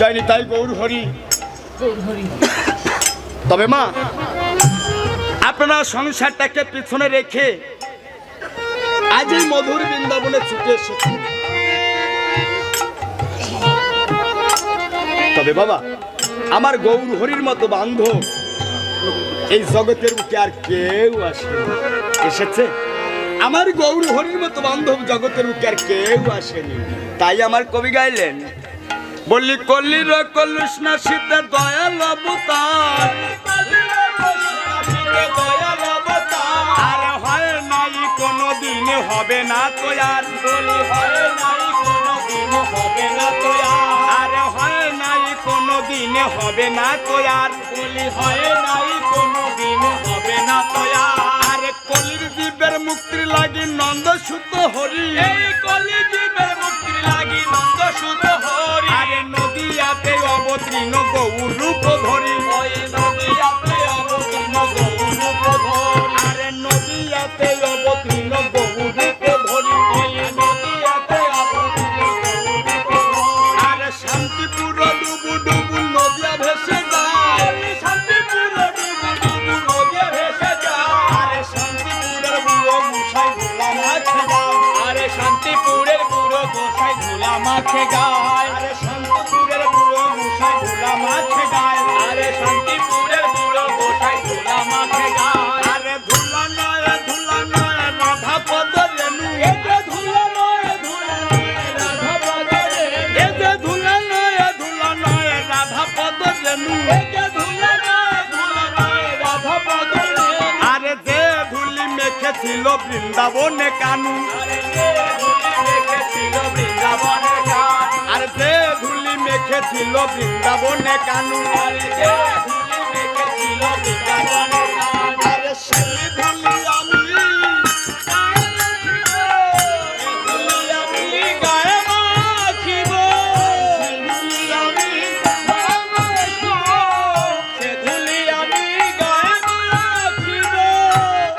চাইনি তাই গৌর হরি। তবে মা আপনারা সংসারটাকে পিছনে রেখে আজ এই মধুর বৃন্দাবনে ছুটে এসেছেন। তবে বাবা আমার গৌর হরির মতো বান্ধব এই জগতের বুকে আর কেউ এসেছে? আমার গৌর হরির মতো বান্ধব জগতের বুকে আর কেউ আসেনি। তাই আমার কবি গাইলেন, বললি কল্লির কলুষ না শীতে দয়াল অবতার, আর হয় নাই কোনো দিন হবে না তো আর, হয় নাই কোনো দিন হবে না তো আর, হয় নাই কোনো দিন হবে না তো আর, হয় নাই কোনো দিন হবে না তো আর। কলির জীবের মুক্তির লাগি নন্দ সুত হরি, এই কলি জীবের মুক্তির লাগি নন্দ সুত হরি, আরে নদিয়াতে অবতীর্ণ গৌর রূপ ধরি, ওই নদিয়াতে অবতীর্ণ গৌর রূপ ধরি, আরে নদিয়াতে অবতীর্ণ গৌর রূপ ধরি, ওই নদিয়াতে অবতীর্ণ গৌর রূপ ধরি, আরে শান্তিপুর ডুবু ডুবু নদিয়া ভেসে যায়, শান্তিপুর ডুবু ডুবু নদিয়া ভেসে যায়, আরে শান্তিপুরের বুড়ো গোসাই ভোলা মাছে যায়, আরে শান্তিপুরের বুড়ো গোসাই ভোলা মাছে গায়, আরে শান্তিপুরের বুড়ো গোসাই ভোলা মাছে গায়, আরে শান্তিপুরের বুড়ো গোসাই ভোলা মাছে গায়, আরে ধুলা নয় রাধা পদ রেণু, এ যে ধুলা নয় রাধা পদ রেণু, এ যে ধুলা নয় রাধা পদ রেণু, এ যে ধুলা নয় রাধা পদ রেণু, আরে যে ধুলি মেখেছিল বৃন্দাবনে কানু, আরে যে ধুলি মেখেছিল বৃন্দাবনে কানু, আরে যে ধুলি মেখেছিল বৃন্দাবনে কানু, আরে যে ধুলি মেখেছিল বৃন্দাবনে কানু, আরে সেই ধুলি আমি গায়ে মাখিব, সে ধুলি আমি গায়ে মাখিব,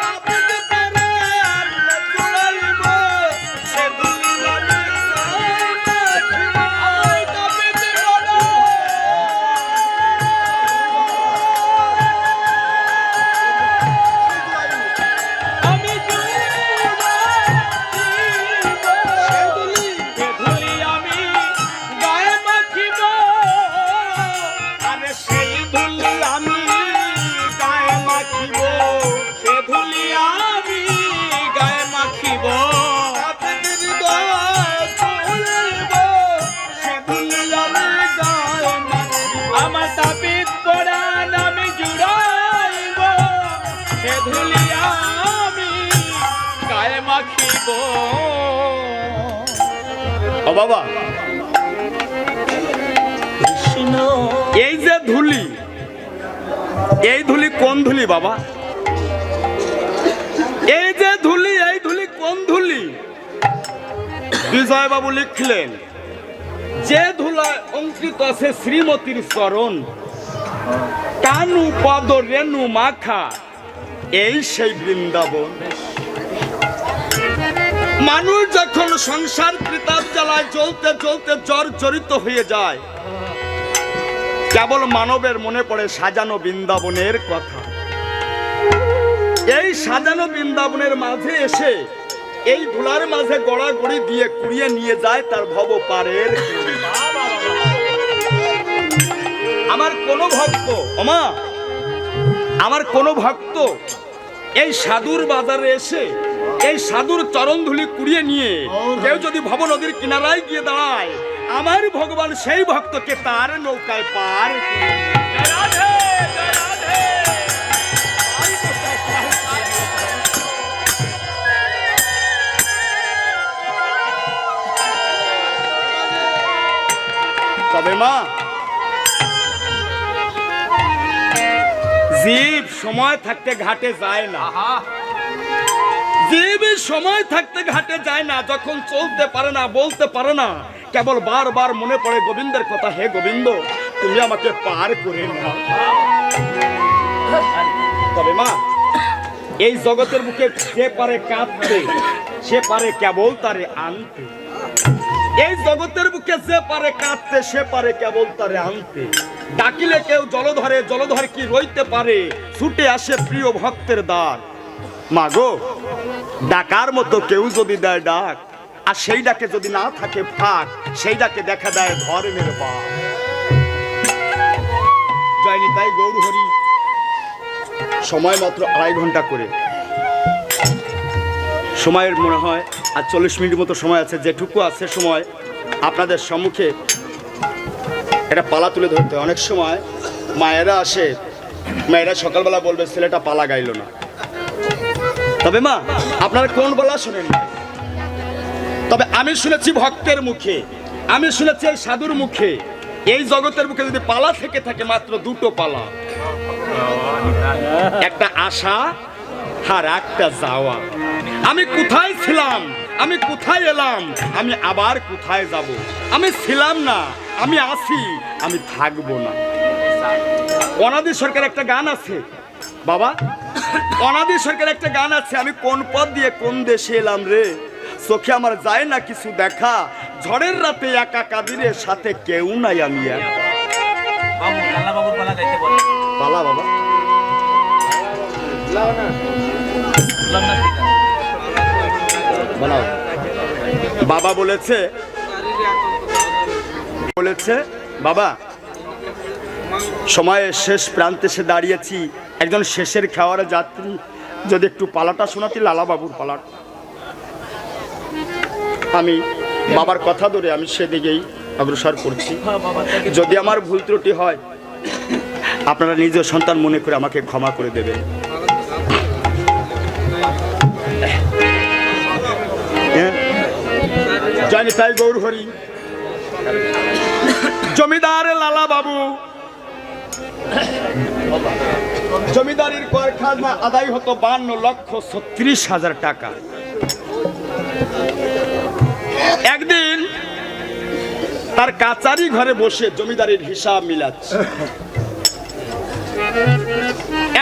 আপনি পারে চুড়াইব, সে ধুলি আমি গায়ে মাখিব, আপনি পারে ধুলি আমি গায়ে মাখিব। ও বাবা, কৃষ্ণ এই যে ধুলি, এই ধুলি কোন ধুলি বাবা? এই যে ধুলি, এই ধুলি কোন ধুলি? বিজয় বাবু লিখলেন, যে ধুলায় অঙ্কিত আছে শ্রীমতীর চরণ, কানু পদ রেণু মাখা, এই সেই বৃন্দাবন। মানুষ যখন সংসার প্রতাপ জ্বালায় জ্বলতে জ্বলতে জর্জরিত হয়ে যায়, কেবল মানবের মনে পড়ে সাজানো বৃন্দাবনের কথা। এই সাজানো বৃন্দাবনের মাঝে এসে এই ধুলার মাঝে গড়াগড়ি দিয়ে কুড়িয়ে নিয়ে যায় তার ভব পারের। আমার কোন ভক্ত, ওমা, আমার কোন ভক্ত এই সাধুর বাজারে এসে এই সাধুর চরণ ধুলি কুড়িয়ে নিয়ে কেউ যদি ভব নদীর কিনারায় গিয়ে দাঁড়ায়, আমার ভগবান সেই ভক্তকে তার নৌকায় পার। তবে মা, জীব সময় থাকতে ঘাটে যায় না, জীব সময় থাকতে ঘাটে যায় না। যখন চলতে পারে না, বলতে পারে না, কেবল বারবার মনে পড়ে গোবিন্দের কথা, হে গোবিন্দ তুমি আমাকে পার করে নাও। তবে মা, এই জগতের বুকে যে পারে কাঁদতে, সে পারে কেবল তারে আনতে। এই জগতের বুকে যে পারে কাঁদতে, সে পারে কেবল তারে আনতে। ডাকিলে কেউ জলধরে, জলধর কি রইতে পারে, ছুটে আসে প্রিয় ভক্তের দ্বার। মাগো, ডাকার মতো কেউ যদি দেয় ডাক, আর সেই ডাকে যদি না থাকে ফাঁক, সেই ডাকে দেখা দেয় ধর্মের বাক। জয় নিতাই গৌর হরি। সময় মাত্র 2.5 ঘন্টা করে, সময়ের মনে হয় আর 40 মিনিট মতো সময় আছে। যেটুকু আছে সময় আপনাদের সম্মুখে এটা পালা তুলে ধরতে। অনেক সময় মায়েরা আসে, মায়েরা সকালবেলা বলবে ছেলেটা পালা গাইল না। তবে মা, আপনারা কোন বলা শোনেন না, তবে আমি শুনেছি ভক্তের মুখে, আমি শুনেছি এই সাধুর মুখে, এই জগতের মুখে যদি পালা থেকে থাকে মাত্র 2টো পালা, একটা আশা আর একটা যাওয়া। আমি কোথায় ছিলাম, আমি কোথায় এলাম, আমি আবার কোথায় যাব। আমি ছিলাম না, আমি আছি, আমি থাকবো না। অনাদি সরকার একটা গান আছে বাবা, অনাদি সরকার একটা গান আছে, আমি কোন পথ দিয়ে কোন দেশে এলাম রে, চোখে আমার যায় না কিছু দেখা, ঝড়ের রাতে একা কাদিরের সাথে কেউ নাই আমি একা। পালা বাবা, বাবা বলেছে, বলেছে বাবা, সময়ের শেষ প্রান্তে এসে দাঁড়িয়েছি, একজন শেষের খাওয়ার যাত্রী, যদি একটু পালাটা শোনাতি, লালা বাবুর পালাটা। আমি বাবার কথা ধরে আমি সেদিকেই অগ্রসর করছি। যদি আমার ভুল ত্রুটি হয়, আপনারা নিজের সন্তান মনে করে আমাকে ক্ষমা করে দেবেন। জানি তাই গৌর হরি। জমিদার লালা বাবু জমিদারির কর খাজনা আদায় হতো 52,36,000 টাকা। একদিন তার কাচারি ঘরে বসে জমিদারির হিসাব মিলাচ্ছে,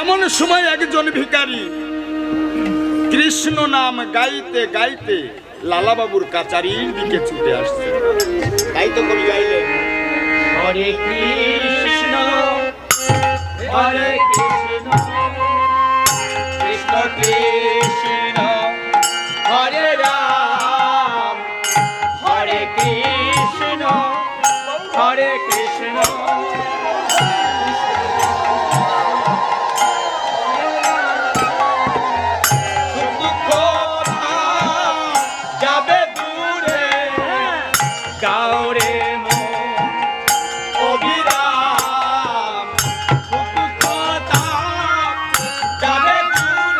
এমন সময় একজন ভিখারি কৃষ্ণ নাম গাইতে গাইতে লালাবাবুর কাচারির দিকে ছুটে আসছে। তাই তো কবি গাইলেন, হরে কৃষ্ণ হরে কৃষ্ণ কৃষ্ণ কৃষ্ণ হরে রাম হরে কৃষ্ণ হরে কৃষ্ণ। যাবে দূরে গাওরে অবিরাম যাবে দূরে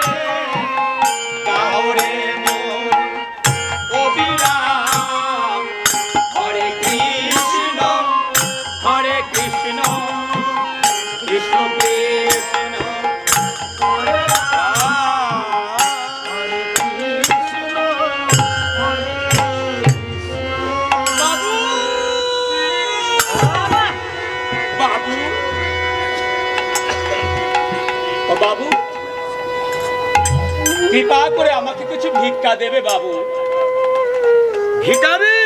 কৃপা করে আমাকে কিছু ভিক্ষা দেবে বাবু। ভিখারি?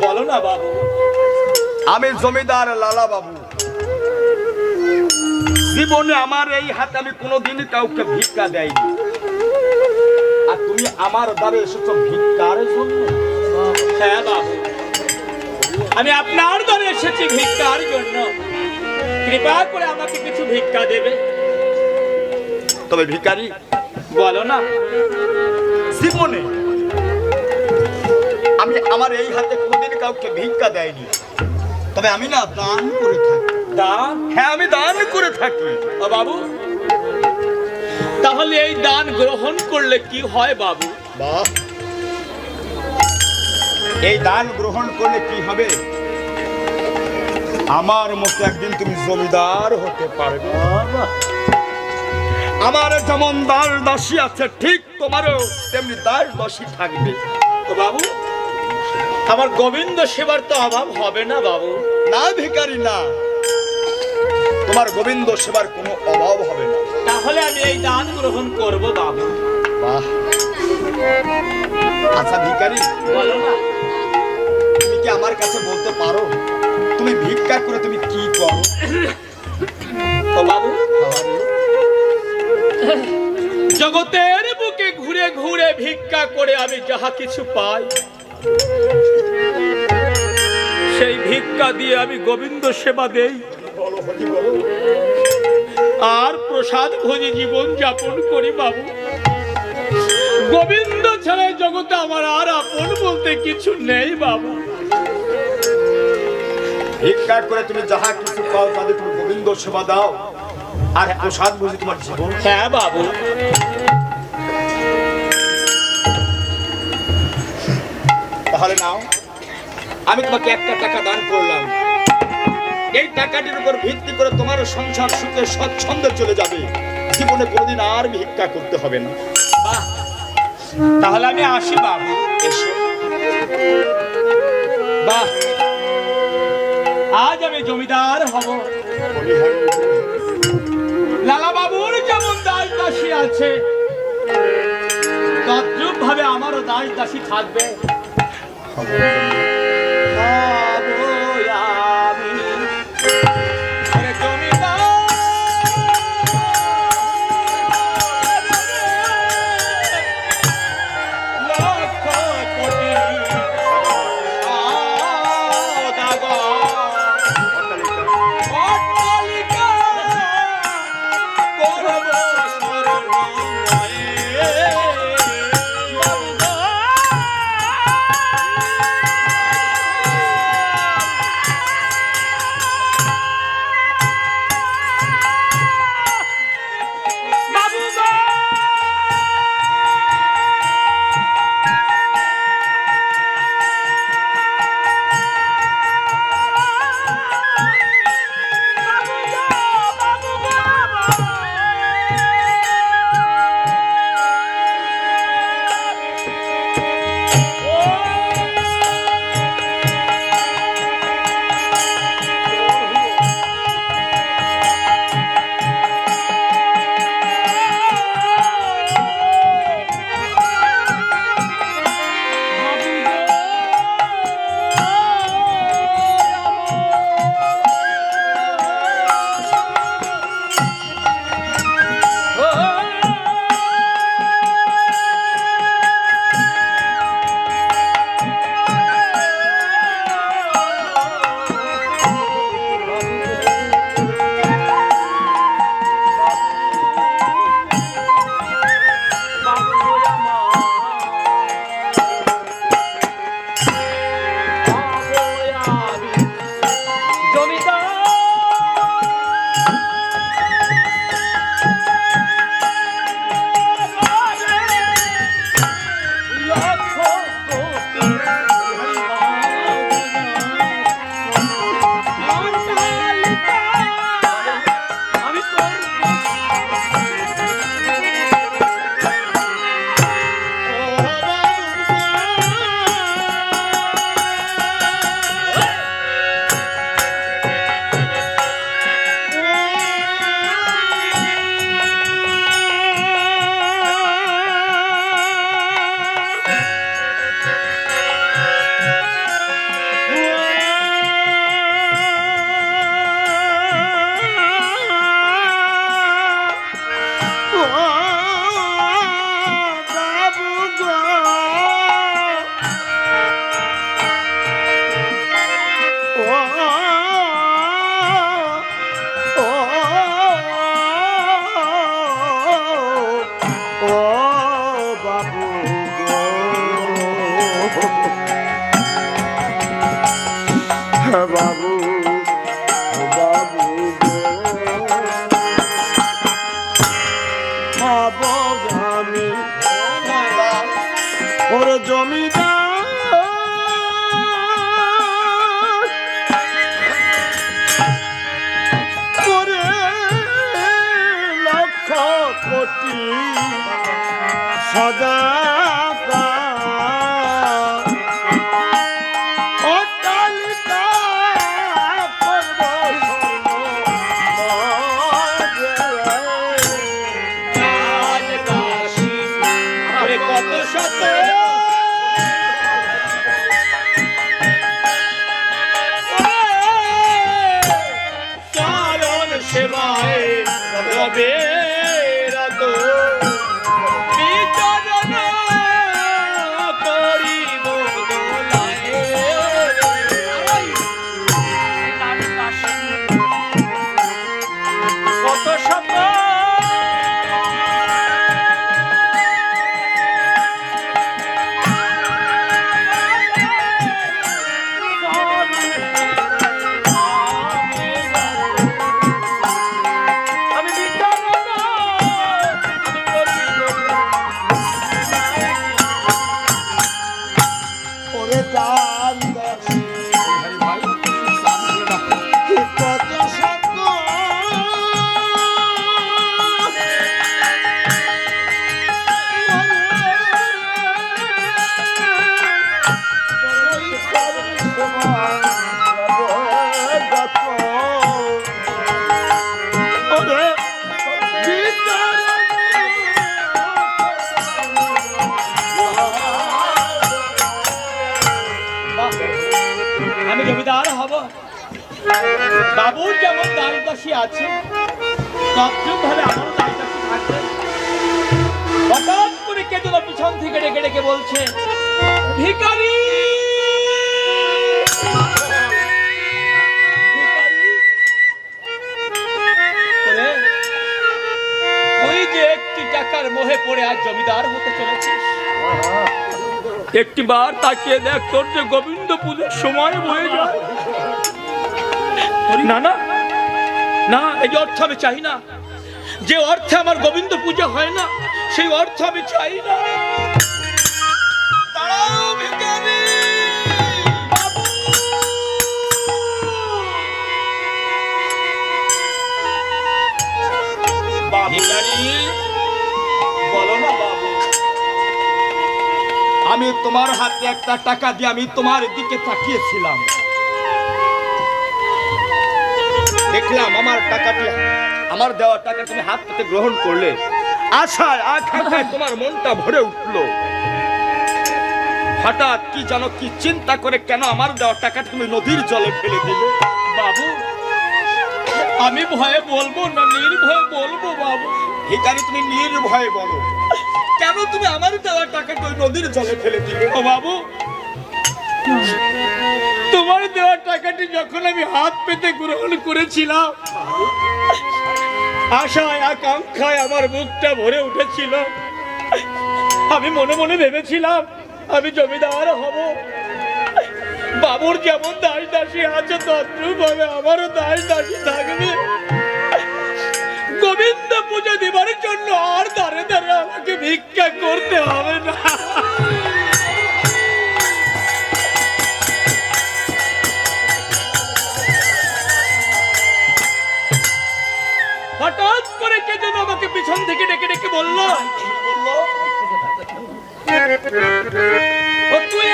বলো না বাবু। আমি জমিদার লালা বাবু, জীবনে আমার এই হাতে আমি কোনোদিন কাউকে ভিক্ষা দেয়নি, আর তুমি আমার দ্বারে এসেছো ভিক্ষার জন্য? হ্যাঁ বাবু, আমি আপনার দ্বারে এসেছি ভিক্ষার জন্য। কৃপা করে আমাকে কিছু ভিক্ষা দেবে। তবে ভিখারি, বলো না। জীবনে আমি আমার এই হাতে কোনোদিন কাউকে ভিক্ষা দেয়নি, তবে আমি না দান করে থাকি। দান? হ্যাঁ, আমি দান করে থাকি। ও বাবু, তাহলে এই দান গ্রহণ করলে কি হয় বাবু? বাহ, এই দান গ্রহণ করলে কি হবে? আমার মতো একদিন তুমি জমিদার হতে পারবে। আমার যেমন দাস দাসী আছে, ঠিক তোমারও তেমনি দাস দাসী থাকবে। ও বাবু, আমার গোবিন্দ সেবার তো অভাব হবে না বাবু? না ভিখারি না, তোমার গোবিন্দ সেবার কোনো অভাব হবে না। তাহলে আমি এই দান গ্রহণ করব বাবু। বাহ, আচ্ছা ভিখারি, বলো না। তুমি কি আমার কাছে বলতে পারো তুমি ভিক্ষা করে তুমি কি করো? ও বাবু, জগতের বুকে ঘুরে ঘুরে ভিক্ষা করে আমি যাহা কিছু পাই, সেই ভিক্ষা দিয়ে আমি গোবিন্দ সেবা দেই আর প্রসাদ ভোজী জীবন যাপন করি বাবু। গোবিন্দ ছাড়া জগতে আমার আর আপন বলতে কিছু নেই বাবু। ভিক্ষা করে তুমি যাহা কিছু পাও তাদের তুমি গোবিন্দ সেবা দাও আর প্রসাদ বুঝি তোমার জীবন। হ্যাঁ বাবু। তাহলে নাও, আমি তোমাকে 1টা টাকা দান করলাম, এই টাকাটির উপর ভিত্তি করে তোমার সংসার সুখে স্বচ্ছন্দে চলে যাবে, জীবনে কোনোদিন আর ভিক্ষা করতে হবে না। বাহ, তাহলে আমি আসি বাবু। এসো। বাহ, আজ আমি জমিদার হব। লালা বাবুর যেমন দাস দাসী আছে, তদ্রূপ ভাবে আমারও দাস দাসী থাকবে। হব আমি ওরে জমিদার। লক্ষ কোটি অট্টালিকা করব স্মরণীয়। দাসী সদা কত শত চরণ সেবায় রবে রাত বিচরণ করিব দোলায়। কত শত আমি জমিদার হব। বাবুর যেমন দাস দাসী আছে তদ্রূপ ভাবে আমারও দাস দাসী থাকবে। হঠাৎ করে কে যেন পিছন থেকে ডেকে ডেকে বলছে, ভিখারি ওই যে একটি টাকার মোহে পড়ে আজ জমিদার হতে চলেছিস। একটি বার তাকিয়ে দেখ, তোর যে গোবিন্দ পুজোর সময় হয়ে যায়। না না না, এই অর্থ আমি চাই না। যে অর্থে আমার গোবিন্দ পূজা হয় না সেই অর্থ আমি চাই না। বলো না বাবু, আমি তোমার হাতে একটা টাকা দিয়ে আমি তোমার দিকে তাকিয়েছিলাম, দেখলাম আমার টাকাটি, আমার দেওয়া টাকা তুমি হাত পেতে গ্রহণ করলে। আশায় আকাঙ্ক্ষায় তোমার মনটা ভরে উঠলো। হঠাৎ কি জানো কি চিন্তা করে কেন আমার দেওয়া টাকা তুমি নদীর জলে ফেলে দিলে? বাবু আমি ভয়ে বলবো না নির্ভয়ে বলবো বাবু। এখানে তুমি নির্ভয়ে বলো, কেন তুমি আমার দেওয়া টাকাটা ওই নদীর জলে ফেলে দিলে? ও বাবু, তোমার দেওয়া টাকাটি যখন আমি হাত পেতে গ্রহণ করেছিলাম, আশায় আকাঙ্ক্ষায় আমার মুখটা ভরে উঠেছিল। আমি মনে মনে ভেবেছিলাম আমি জমিদার হব। বাবুর যেমন দাস দাসী আছে তদ্রূপ ভাবে আমারও দাস দাসী থাকবে। গোবিন্দ পুজো দিবার জন্য আর দাঁড়ে দাঁড়ে আমাকে ভিক্ষা করতে হবে না। হঠাৎ করে কে যেন আমাকে পিছন থেকে ডেকে ডেকে বললো, ও তুই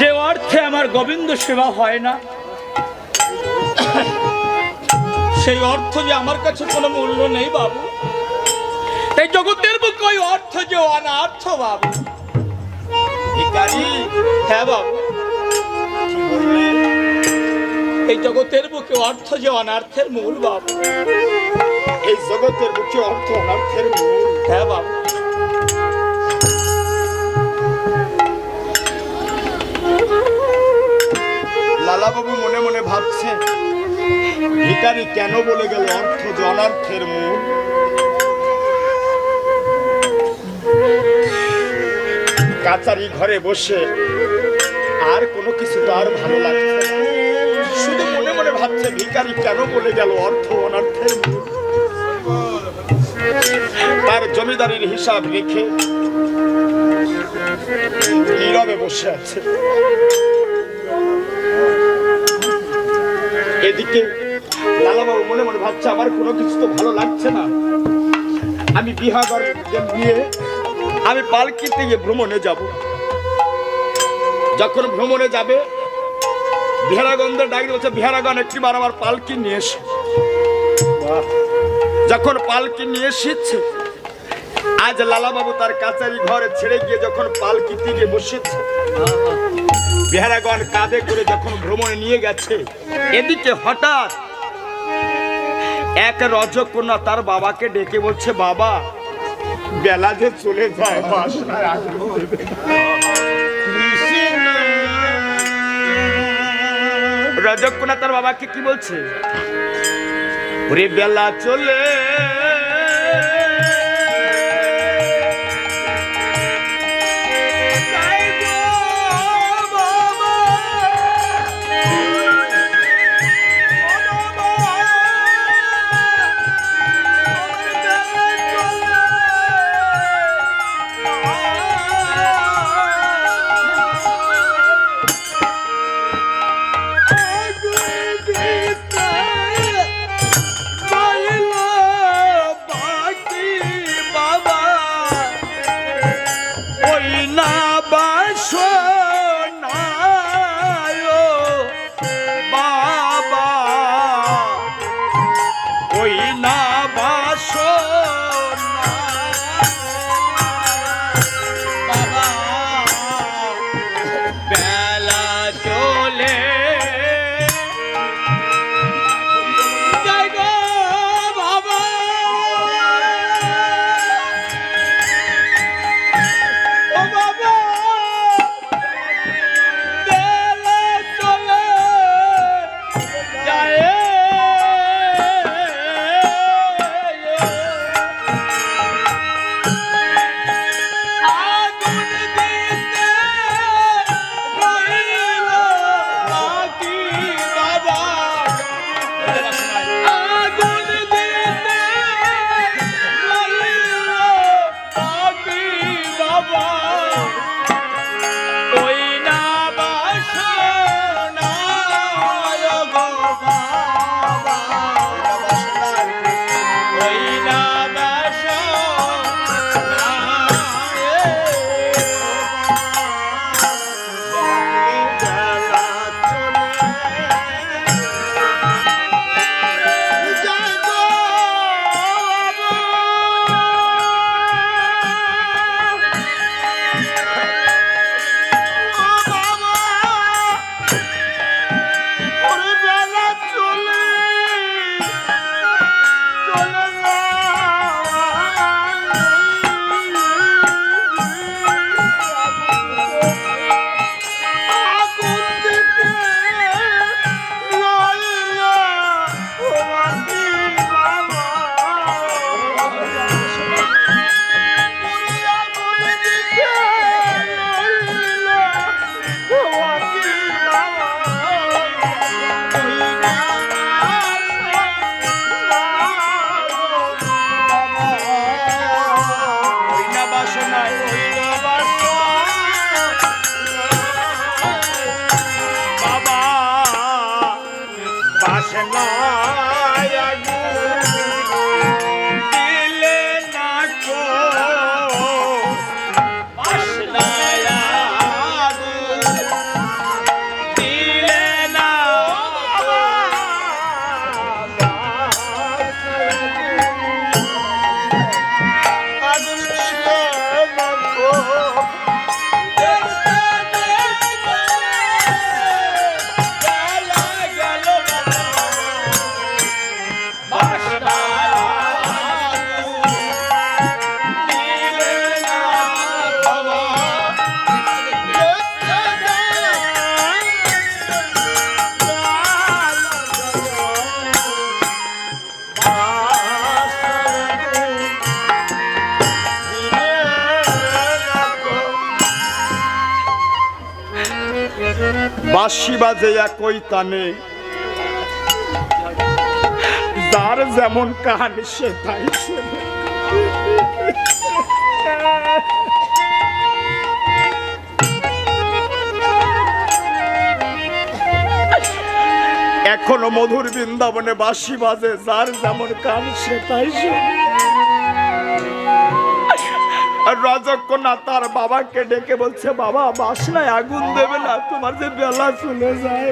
যে অর্থে আমার গোবিন্দ সেবা হয় না, সেই অর্থ যে আমার কাছে কোনো মূল্য নেই বাবু। এই জগতের বুকে ওই অর্থ যে অনার্থ বাবু। ভিখারি, হ্যাঁ বাবু, কি বললে? এই জগতের বুকে অর্থ যে অনার্থের মূল বাবু। এই জগতের বুকে অর্থ অনার্থের মূল। হ্যাঁ বাবু। লালা বাবু মনে মনে ভাবছে, ভিখারি কেন বলে গেল অর্থ যে অনার্থের মূল। কাচারি ঘরে বসে আর কোনো কিছু তো আর ভালো লাগছে না। শুধু মনে মনে ভাবছে, ভিখারি কেন বলে গেল অর্থ অনার্থের মূল। তার জমিদারির হিসাব রেখে নীরবে বসে আছে। এদিকে লালাবাবু মনে মনে ভাবছে, আমার কোনো কিছু তো ভালো লাগছে না। আমি বিহাঘর নিয়ে আমি পালকিতে গিয়ে ভ্রমণে যাব। যখন ভ্রমণে যাবে, বিহারাগণদের ডাকি বলছে, বিহারাগণ একটিবার আমার পালকি নিয়ে এসে। যখন পালকি নিয়ে এসেছে, আজ লালাবাবু তার কাচারি ঘরে ছেড়ে গিয়ে যখন পালকিতে গিয়ে বসেছে, বিহারাগণ কাঁধে করে যখন ভ্রমণে নিয়ে গেছে, এদিকে হঠাৎ এক রজকন্যা তার বাবাকে ডেকে বলছে, বাবা বেলা যে চলে যায়, বাসায় আসতে দেবে না। রজকন্যা তার বাবাকে কি বলছে, ওরে বেলা চলে বাঁশি বাজে একই তানে, যার যেমন কান সে তাই শোনে। এখনো মধুর বৃন্দাবনে বাঁশি বাজে, যার যেমন কান সে তাই শোনে। রজকন্যা তার বাবাকে ডেকে বলছে, বাবা বাসনায় আগুন দেবে না, তোমার যে বেলা চলে যায়।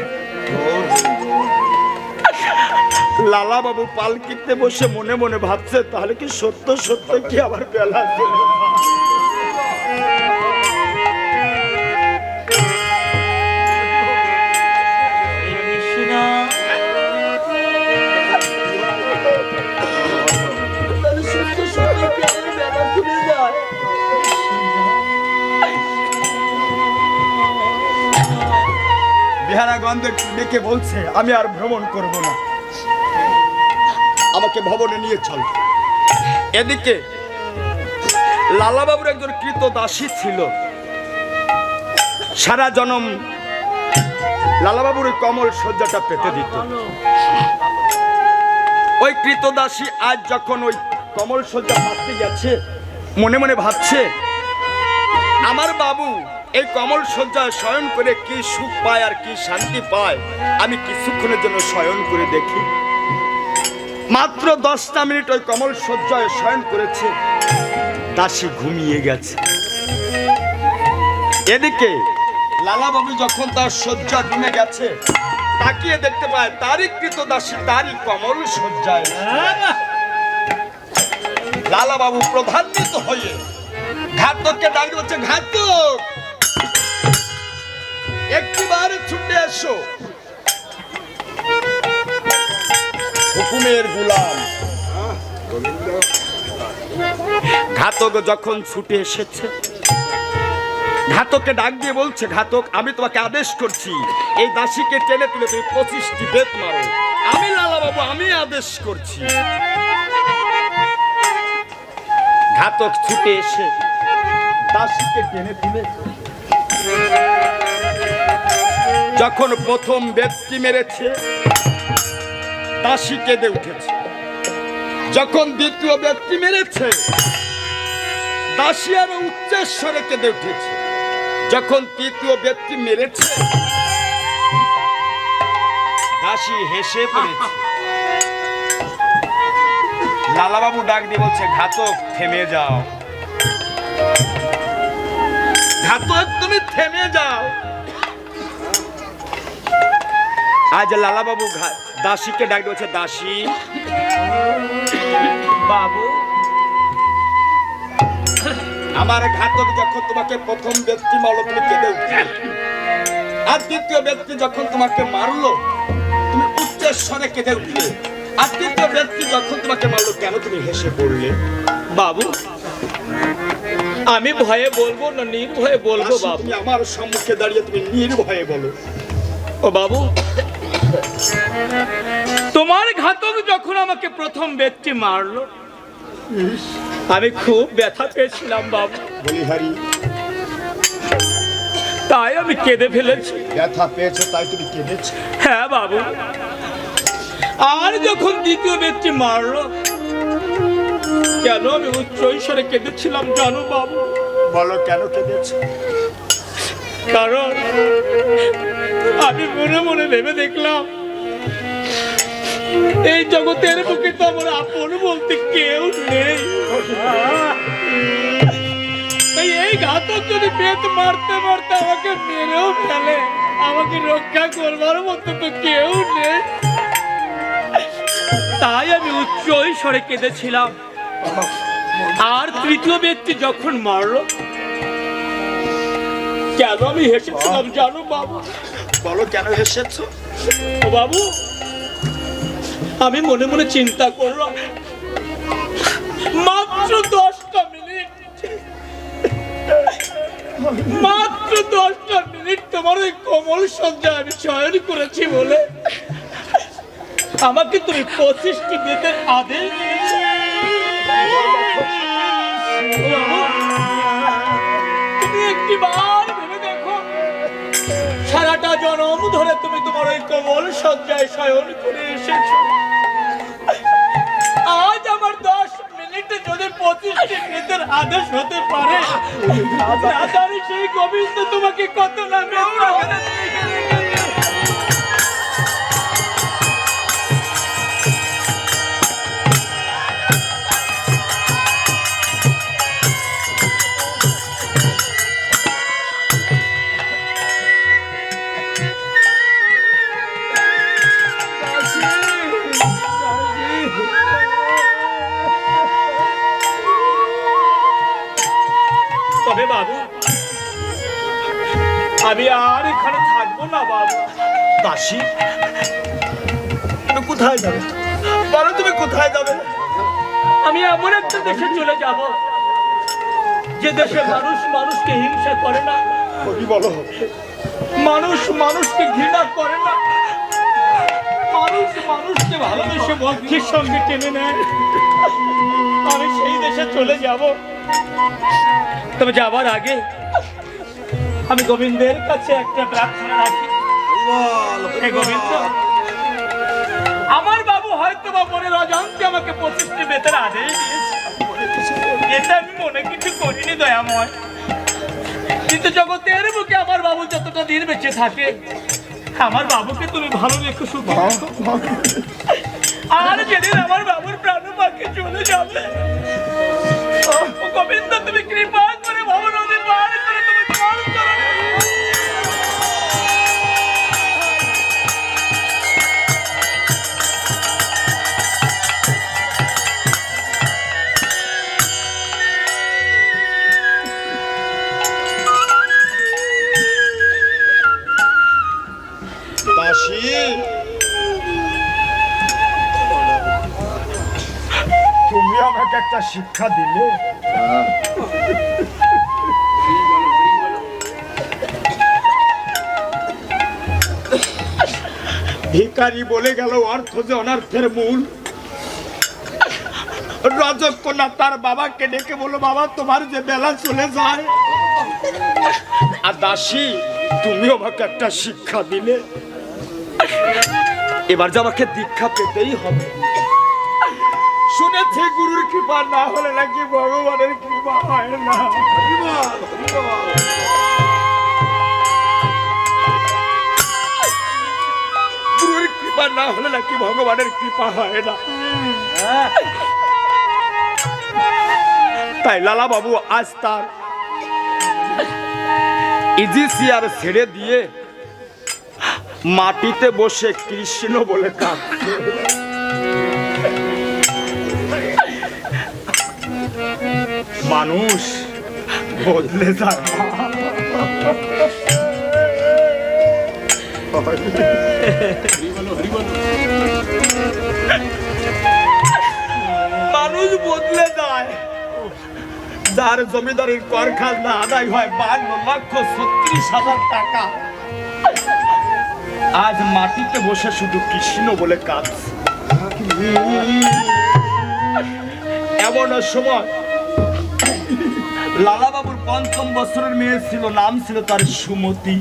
লালা বাবু পালকিতে বসে মনে মনে ভাবছে, তাহলে কি সত্য সত্য কি আবার বেলা চলে যায়? বিহারাগঞ্জে ডেকে বলছে, আমি আর ভ্রমণ করব না, আমাকে ভবনে নিয়ে চল। এদিকে লালাবাবুর একজন কৃত দাসী ছিল, সারা জনম লালাবাবুর ওই কমল শয্যাটা পেতে দিত। ওই কৃত দাসী আজ যখন ওই কমল শয্যা পাতে গেছে, মনে মনে ভাবছে, আমার বাবু এই কমল শয্যায় শয়ন করে কি সুখ পায় আর কি শান্তি পায়, আমি কিছুক্ষণের জন্য শয়ন করে দেখি। মাত্র 10টা মিনিট ওই কমল শয্যায় শয়ন করেছে, দাসী ঘুমিয়ে গেছে। এদিকে লালাবাবু যখন তার শয্যা ডুবে গেছে, তাকিয়ে দেখতে পায় তারই কৃত দাসী তারই কমল শয্যায়। লালাবাবু প্রধান্বিত হয়ে ঘাতককে ডাক হচ্ছে, ঘাতক একটিবার ছুটে এসো। হুকুমের গোলাম। ঘাতক যখন ছুটে এসেছে, ঘাতককে ডাক দিয়ে বলছে, ঘাতক আমি তোমাকে আদেশ করছি, এই দাসীকে টেনে তুলে তুমি 25টি বেত মারো। আমি লালাবাবু, আমি আদেশ করছি। ঘাতক ছুটে এসে দাসীকে টেনে তুলে যখন প্রথম ব্যক্তি মেরেছে, দাসী কেঁদে উঠেছে। যখন দ্বিতীয় ব্যক্তি মেরেছে, দাসী আরো উচ্চস্বরে কেঁদে উঠেছে। যখন তৃতীয় ব্যক্তি মেরেছে, দাসী হেসে পড়েছে। লালাবাবু ডাক দিয়ে বলছে, ঘাতক থেমে যাও, ঘাতক তুমি থেমে যাও। আজ লালাবাবু দাসীকে ডাক দিয়েছে, দাসী বাবু, আমার ঘাতক যখন তোমাকে প্রথম ব্যক্তি মারলো তুমি কেঁদে উঠলে, আর দ্বিতীয় ব্যক্তি যখন তোমাকে মারলো তুমি উচ্চস্বরে কেঁদে উঠলে, আর তৃতীয় ব্যক্তি যখন তোমাকে মারলো কেন তুমি হেসে পড়লে? বাবু আমি ভয়ে বলবো না নির্ভয়ে বলবো? বাবু তুমি আমার সম্মুখে দাঁড়িয়ে তুমি নির্ভয়ে বলো। ও বাবু, তোমার ঘাতক যখন আমাকে প্রথম ব্যক্তি মারলো, আমি খুব ব্যথা পেয়েছিলাম বাবু। বলিহারি, তাই আমি কেঁদে ফেলেছি। ব্যথা পেয়েছো তাই তুমি কেঁদেছো? হ্যাঁ বাবু। আর যখন দ্বিতীয় ব্যক্তি মারলো, কেন আমি উচ্চ ঈশ্বরে কেঁদেছিলাম জানো বাবু? বলো কেন কেঁদেছো? কারণ আমি মনে মনে ভেবে দেখলাম, এই জগতের বুকে তো আমার আপন বলতে কেউ নেই। এই ঘাতক যদি বেত মারতে মারতে আমাকে মেরেও ফেলে, আমাকে রক্ষা করবার মতো তো কেউ নেই। তাই আমি উচ্চ ঈশ্বরে কেঁদেছিলাম। আর তৃতীয় ব্যক্তি যখন মারলো, কেন আমি হেসেছিলাম জানো বাবু? বলো কেন হেসেছো? ও বাবু, আমি মনে মনে চিন্তা করলাম, মাত্র 10টা মিনিট, মাত্র 10টা মিনিট তোমার ওই কমল শয্যায় আমি শয়ন করেছি বলে আমাকে তুমি 25টি বেতের আদেশ দিয়েছো। তুমি একটিবার ভেবে দেখো, সারা সারাটা জনম ধরে তুমি তোমার ওই কোমল শয্যায় শয়ন করে এসেছো। আজ আমার 10 মিনিটে যদি 25টি মৃতের আদেশ হতে পারে, না জানি সেই গোবিন্দ তোমাকে কত নামে তবে বাবু, আমি আর এখানে থাকবো না বাবু। দাসী, তুমি কোথায় যাবে? বলো তুমি কোথায় যাবে? আমি এমন একটা দেশে চলে যাব, যে দেশে মানুষ মানুষকে হিংসা করে না, কি বলো? মানুষ মানুষকে ঘৃণা করে না, মানুষ মানুষকে ভালোবেসে ভক্তির সঙ্গে টেনে নেয়। আমি সেই দেশে চলে যাব। তবে যাবার আগে আমি গোবিন্দের কাছে একটা প্রার্থনা রাখি। হে গোবিন্দ, আমার বাবু হয়তো বা মনের অজান্তে আমাকে 25টি বেতের আদেশ দিয়েছে। এটা আমি মনে কিছু করিনি দয়াময়, কিন্তু জগতের বুকে আমার বাবু যতটা দিন বেঁচে থাকে, আমার বাবুকে তুমি ভালো রেখো সুখ। আর যেদিন আমার বাবুর প্রাণ পাখি চলে যাবে, ও গোবিন্দ, তুমি কৃপা করে ভব নদী পার করে তুমি তোমার চরণে দাসী, তুমি আমাকে একটা শিক্ষা দিলে। ভিখারি বলে গেল অর্থ যে অনর্থের মূল। রজকন্যা তার বাবাকে ডেকে বলো, বাবা তোমার যে বেলা চলে যায়। আর দাসী, তুমি আমাকে একটা শিক্ষা দিলে। এবার যে আমাকে দীক্ষা পেতেই হবে। শুনেছি গুরুর কৃপা না হলে নাকি ভগবানের কৃপা হয় না। গুরুর কৃপা না হলে নাকি ভগবানের কৃপা হয় না। তাই লালা বাবু আজ তার ইজিসিয়ার ছেড়ে দিয়ে মাটিতে বসে কৃষ্ণ বলে কাঁদছে। মানুষ বদলে যায়, মানুষ বদলে যায়। যার জমিদারির কর খাজনা আদায় হয় 52,36,000 টাকা, আজ মাটিতে বসে শুধু কৃষ্ণ বলে কাঁদছে। এমন সময় লালা বাবুর 5ম বছরের মেয়ে ছিল, নাম ছিল তার সুমতি।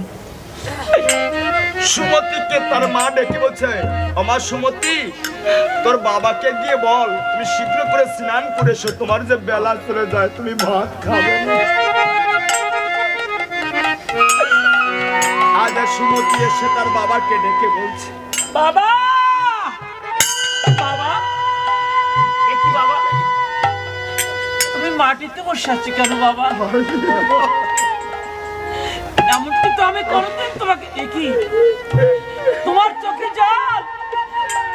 সুমতিকে তার মা ডেকে বলছে, আমার সুমতি, তোর বাবাকে গিয়ে বল তুমি শীঘ্র করে স্নান করে এসো, তোমার যে বেলা চলে যায়, তুমি ভাত খাবে না। আজ সুমতি এসে তার বাবাকে ডেকে বলছে, বাবা, বাবা, কি বাবা, তুমি মাটিতে বসে আছো কেন বাবা? এমনকি তো আমি কোনোদিন তোমাকে দেখি। তোমার চোখে জল,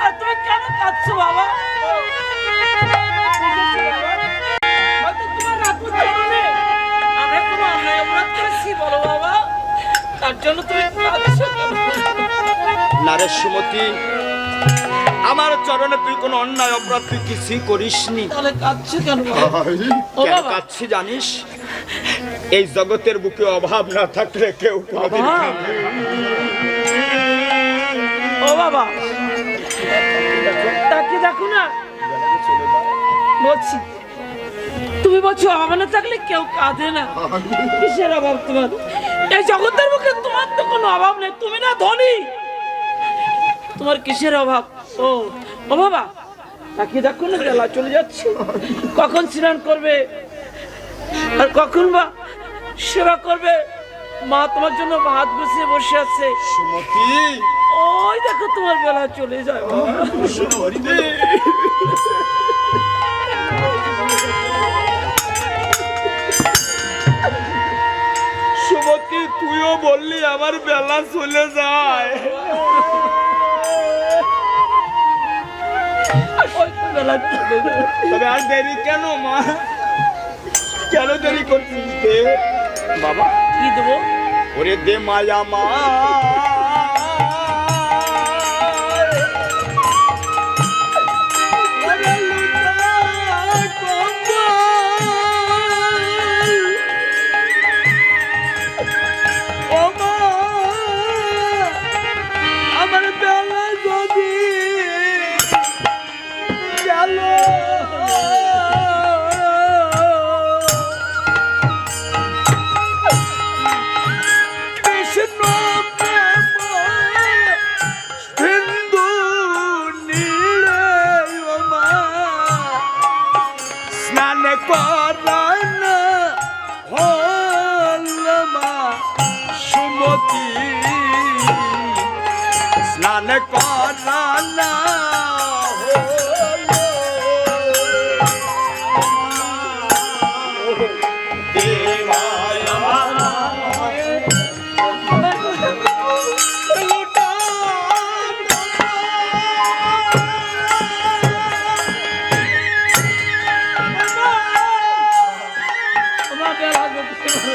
আর তুমি কেন কাঁদছো বাবা? হয়তো তোমার রাতুর চরণে আমরা কোনো অন্যায় অপরাধ করেছি বলো বাবা, তার জন্য তুমি কাঁদছো কেন? না রে সুমতি, আমার চরণে তুই কোনো অন্যায় অপরাধ তুই কিছুই করিসনি। তাহলে কাঁদছো কেন বাবা? কেন কাঁদছি জানিস? এই জগতের বুকে অভাব না থাকলে কেউ কোনোদিন কাঁদে না। ও বাবা, তাকে দেখো না, বলছি তুমি বলছো অভাব না থাকলে কেউ কাঁদে না। কিসের অভাব তোমার? এই জগতের বুকে তোমার তো কোনো অভাব নেই, তুমি না ধনী, তোমার কিসের অভাব? ও বাবা, তাকিয়ে দেখো না, বেলা চলে যাচ্ছে, কখন স্নান করবে আর কখন বা সেবা করবে? মা তোমার জন্য ভাত গুছিয়ে বসে আছে। সুমতি, ওই দেখো তোমার বেলা চলে যায় বাবা। সুমতি, সুমতি, তুইও বললি আমার বেলা চলে যায়। ওই তো বেলা চলে যায়। তবে আর দেরি কেন মা? কেন দেরি করছিস? দে বাবা, কি দেবো? ওরে দে মায়া মা, আমার বেলা যদি গেল কৃষ্ণ প্রেম হিন্দু নীড়ে মা স্নান করান হল মা সুমতি, স্নান করান আমার বেলা চলে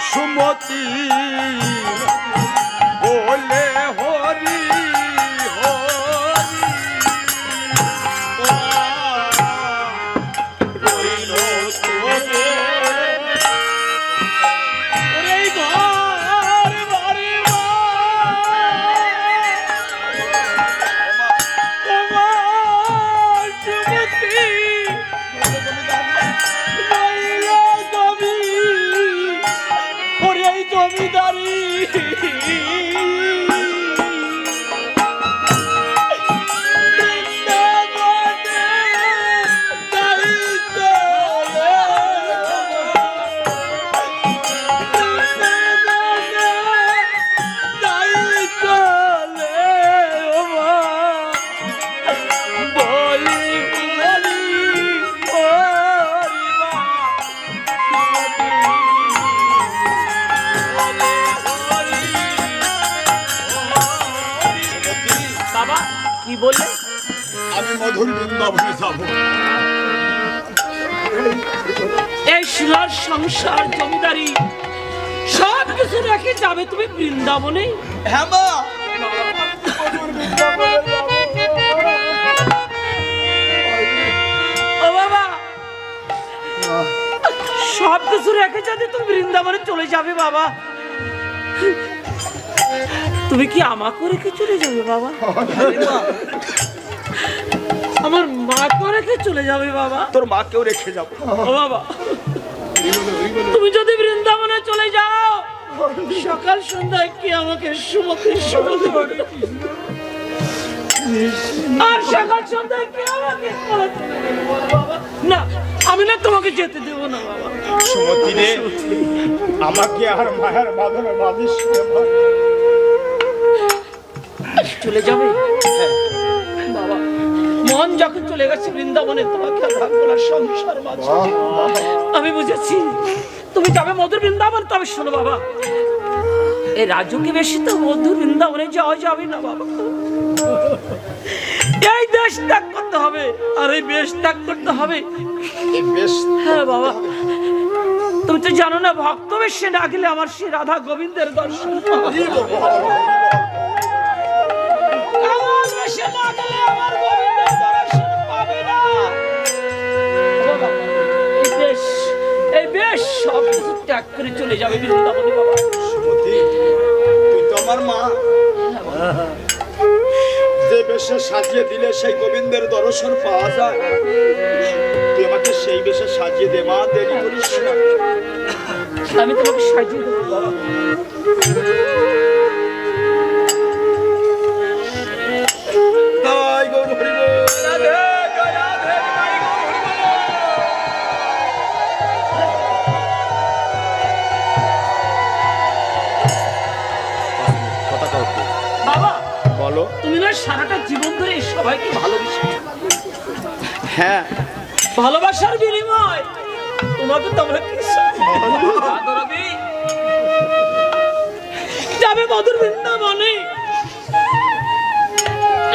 সুমতি বলে হরি হরি রইল তোরে ওরে ঘর বাড়ি তোমার সুমতি রইল তুমি ওরে জমিদারি কি বললে? আমি মধুর বৃন্দাবনে যাব। এই শিলার সংসার জমিদারি সব কিছু রেখে যাবে তুমি বৃন্দাবনে? হ্যাঁ মা, ও বাবা, সব কিছু রেখে যদি তুমি বৃন্দাবনে চলে যাবে বাবা, তুমি কি আমাকে রেখে চলে যাবে বাবা? আমার মাকে রেখে চলে যাবে বাবা? তোর মাকেও রেখে যাব। ও বাবা, তুমি যদি বৃন্দাবনে চলে যাও, সকাল সন্ধ্যায় কি আমাকে সুমতে সুমতে আর সকাল সন্ধ্যায় কি আমাকে বাবা? না, আমি না তোমাকে যেতে দেব না বাবা। সুমতি রে, আমাকে আর মায়ের বাঁধনে বাঁধিস না। চলে যাবে বাবা, মন যখন চলে গেছে বৃন্দাবনে, তোমাকে আর রাখবো না সংসার মাঝে। আমি বুঝেছি তুমি যাবে মধুর বৃন্দাবন। তবে শোনো বাবা, এই রাজুকে বেশি তো মধুর বৃন্দাবনে যাওয়া যাবে না বাবা। এই দেশ ত্যাগ করতে হবে, আর এই বেশ ত্যাগ করতে হবে। হ্যাঁ বাবা, তুমি তো জানো না, ভক্ত বেশে না গেলে আমার সে রাধা গোবিন্দের দর্শন সব কিছু ত্যাগ করে চলে যাবে বৃন্দাবনে বাবা। সুমতি, তুই তো আমার মা। যে বেশে সাজিয়ে দিলে সেই গোবিন্দের দর্শন পাওয়া যায়, তুই আমাকে সেই বেশে সাজিয়ে দে মা, দেরি করিস না। আমি তোমাকে সাজিয়ে দেবো বাবা। জয় গৌর হরি বল। বাবা বলো। তুমি না সারাটা জীবন ধরে এই সবাইকে ভালোবেসে, হ্যাঁ, ভালোবাসার বিনিময় তোমাকে তোমরা কি যাবে মধুর বৃন্দাবনে।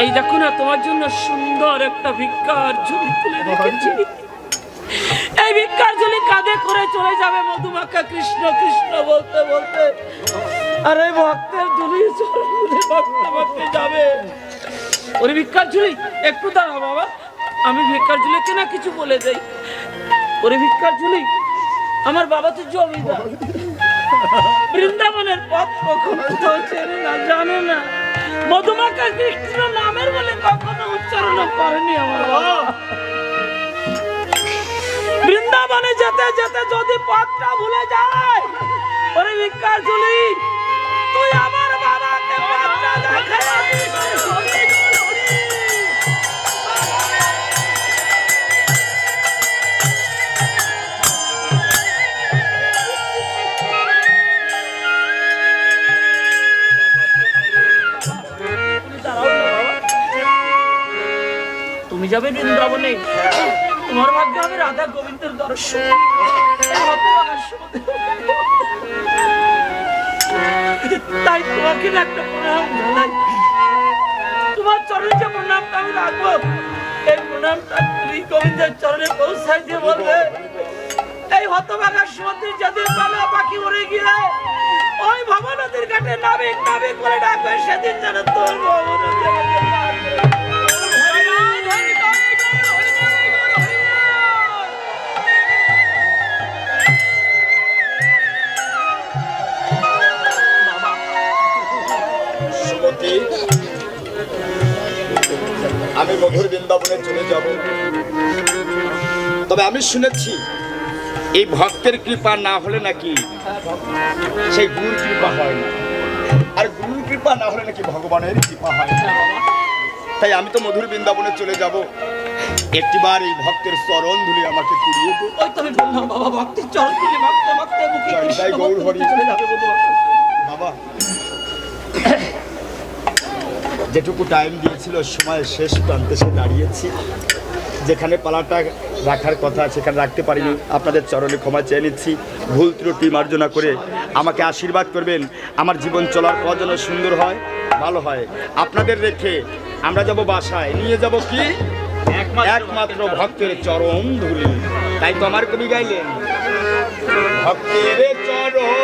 এই দেখো না, তোমার জন্য সুন্দর একটা ভিক্ষার ঝুলি তুলে রেখেছি। এই ভিক্ষার ঝুলি কাঁধে করে চলে যাবে মধুমাখা কৃষ্ণ কৃষ্ণ বলতে বলতে, আর এই ভক্তের দুলি চরণে ভক্ত ভক্তে যাবে। ওরে ভিক্ষার ঝুলি, একটু দাঁড়া বাবা, আমি ভিক্ষার ঝুলিকে না কিছু বলে দেই। ওরে ভিক্ষার ঝুলি, আমার বাবা তো জমিদার, বৃন্দাবনের পথ কখনো তো চেনে না, জানে না। মধুমাখা কৃষ্ণ নামের বলে কখনো উচ্চারণ করেনি আমার বাবা। বৃন্দাবনে যেতে যেতে যদি পথটা ভুলে যায়, ওরে ভিক্ষার ঝুলি, তুই আমার বাবাকে পথটা দেখাবি। তুমি যাবে বৃন্দাবনে, তোমার ভাগ্যে হবে রাধা গোবিন্দের দর্শন। তাই তোমাকে একটা প্রণাম জানাই। তোমার চরণে যে প্রণামটা আমি রাখবো, এই প্রণামটা তুমি গোবিন্দের চরণে পৌঁছাই দিয়ে বলবে, এই হতভাগা সমুদ্রে যদি পালা পাখি উড়ে গিয়ে ওই ভবা নদীর ঘাটে নাবিক নাবিক করে ডাকবে, সেদিন যেন তোর ভবা নদী আমাকে পার করে। আমি মধুর বৃন্দাবনে চলে যাব, তবে আমি শুনেছি এই ভক্তের কৃপা না হলে নাকি সেই গুরুর কৃপা হয় না, আর গুরুর কৃপা না হলে নাকি ভগবানের কৃপা হয় না। তাই আমি তো মধুর বৃন্দাবনে চলে যাব, একটিবার এই ভক্তের চরণ ধুলি আমাকে কুড়িয়ে দে। ওই তো আমি বললাম বাবা, ভক্তির চরণ ধুলি মাখতে মাখতে বুকে জয় কৃষ্ণ জয় গৌর ভক্ত হরি। চলে যাবে বধূ। বাবা যেটুকু টাইম দিয়েছিল সময় শেষ প্রান্তে এসে দাঁড়িয়েছি, যেখানে পালাটা রাখার কথা সেখানে রাখতে পারিনি, আপনাদের চরণে ক্ষমা চেয়ে নিচ্ছি। ভুল ত্রুটি মার্জনা করে আমাকে আশীর্বাদ করবেন, আমার জীবন চলার পর যেন সুন্দর হয়, ভালো হয়। আপনাদের রেখে আমরা যাব বাসায়, নিয়ে যাব কি একমাত্র ভক্তের চরণ ধুলি। তাই তো আমার কবি গাইলেন, ভক্তের চরণ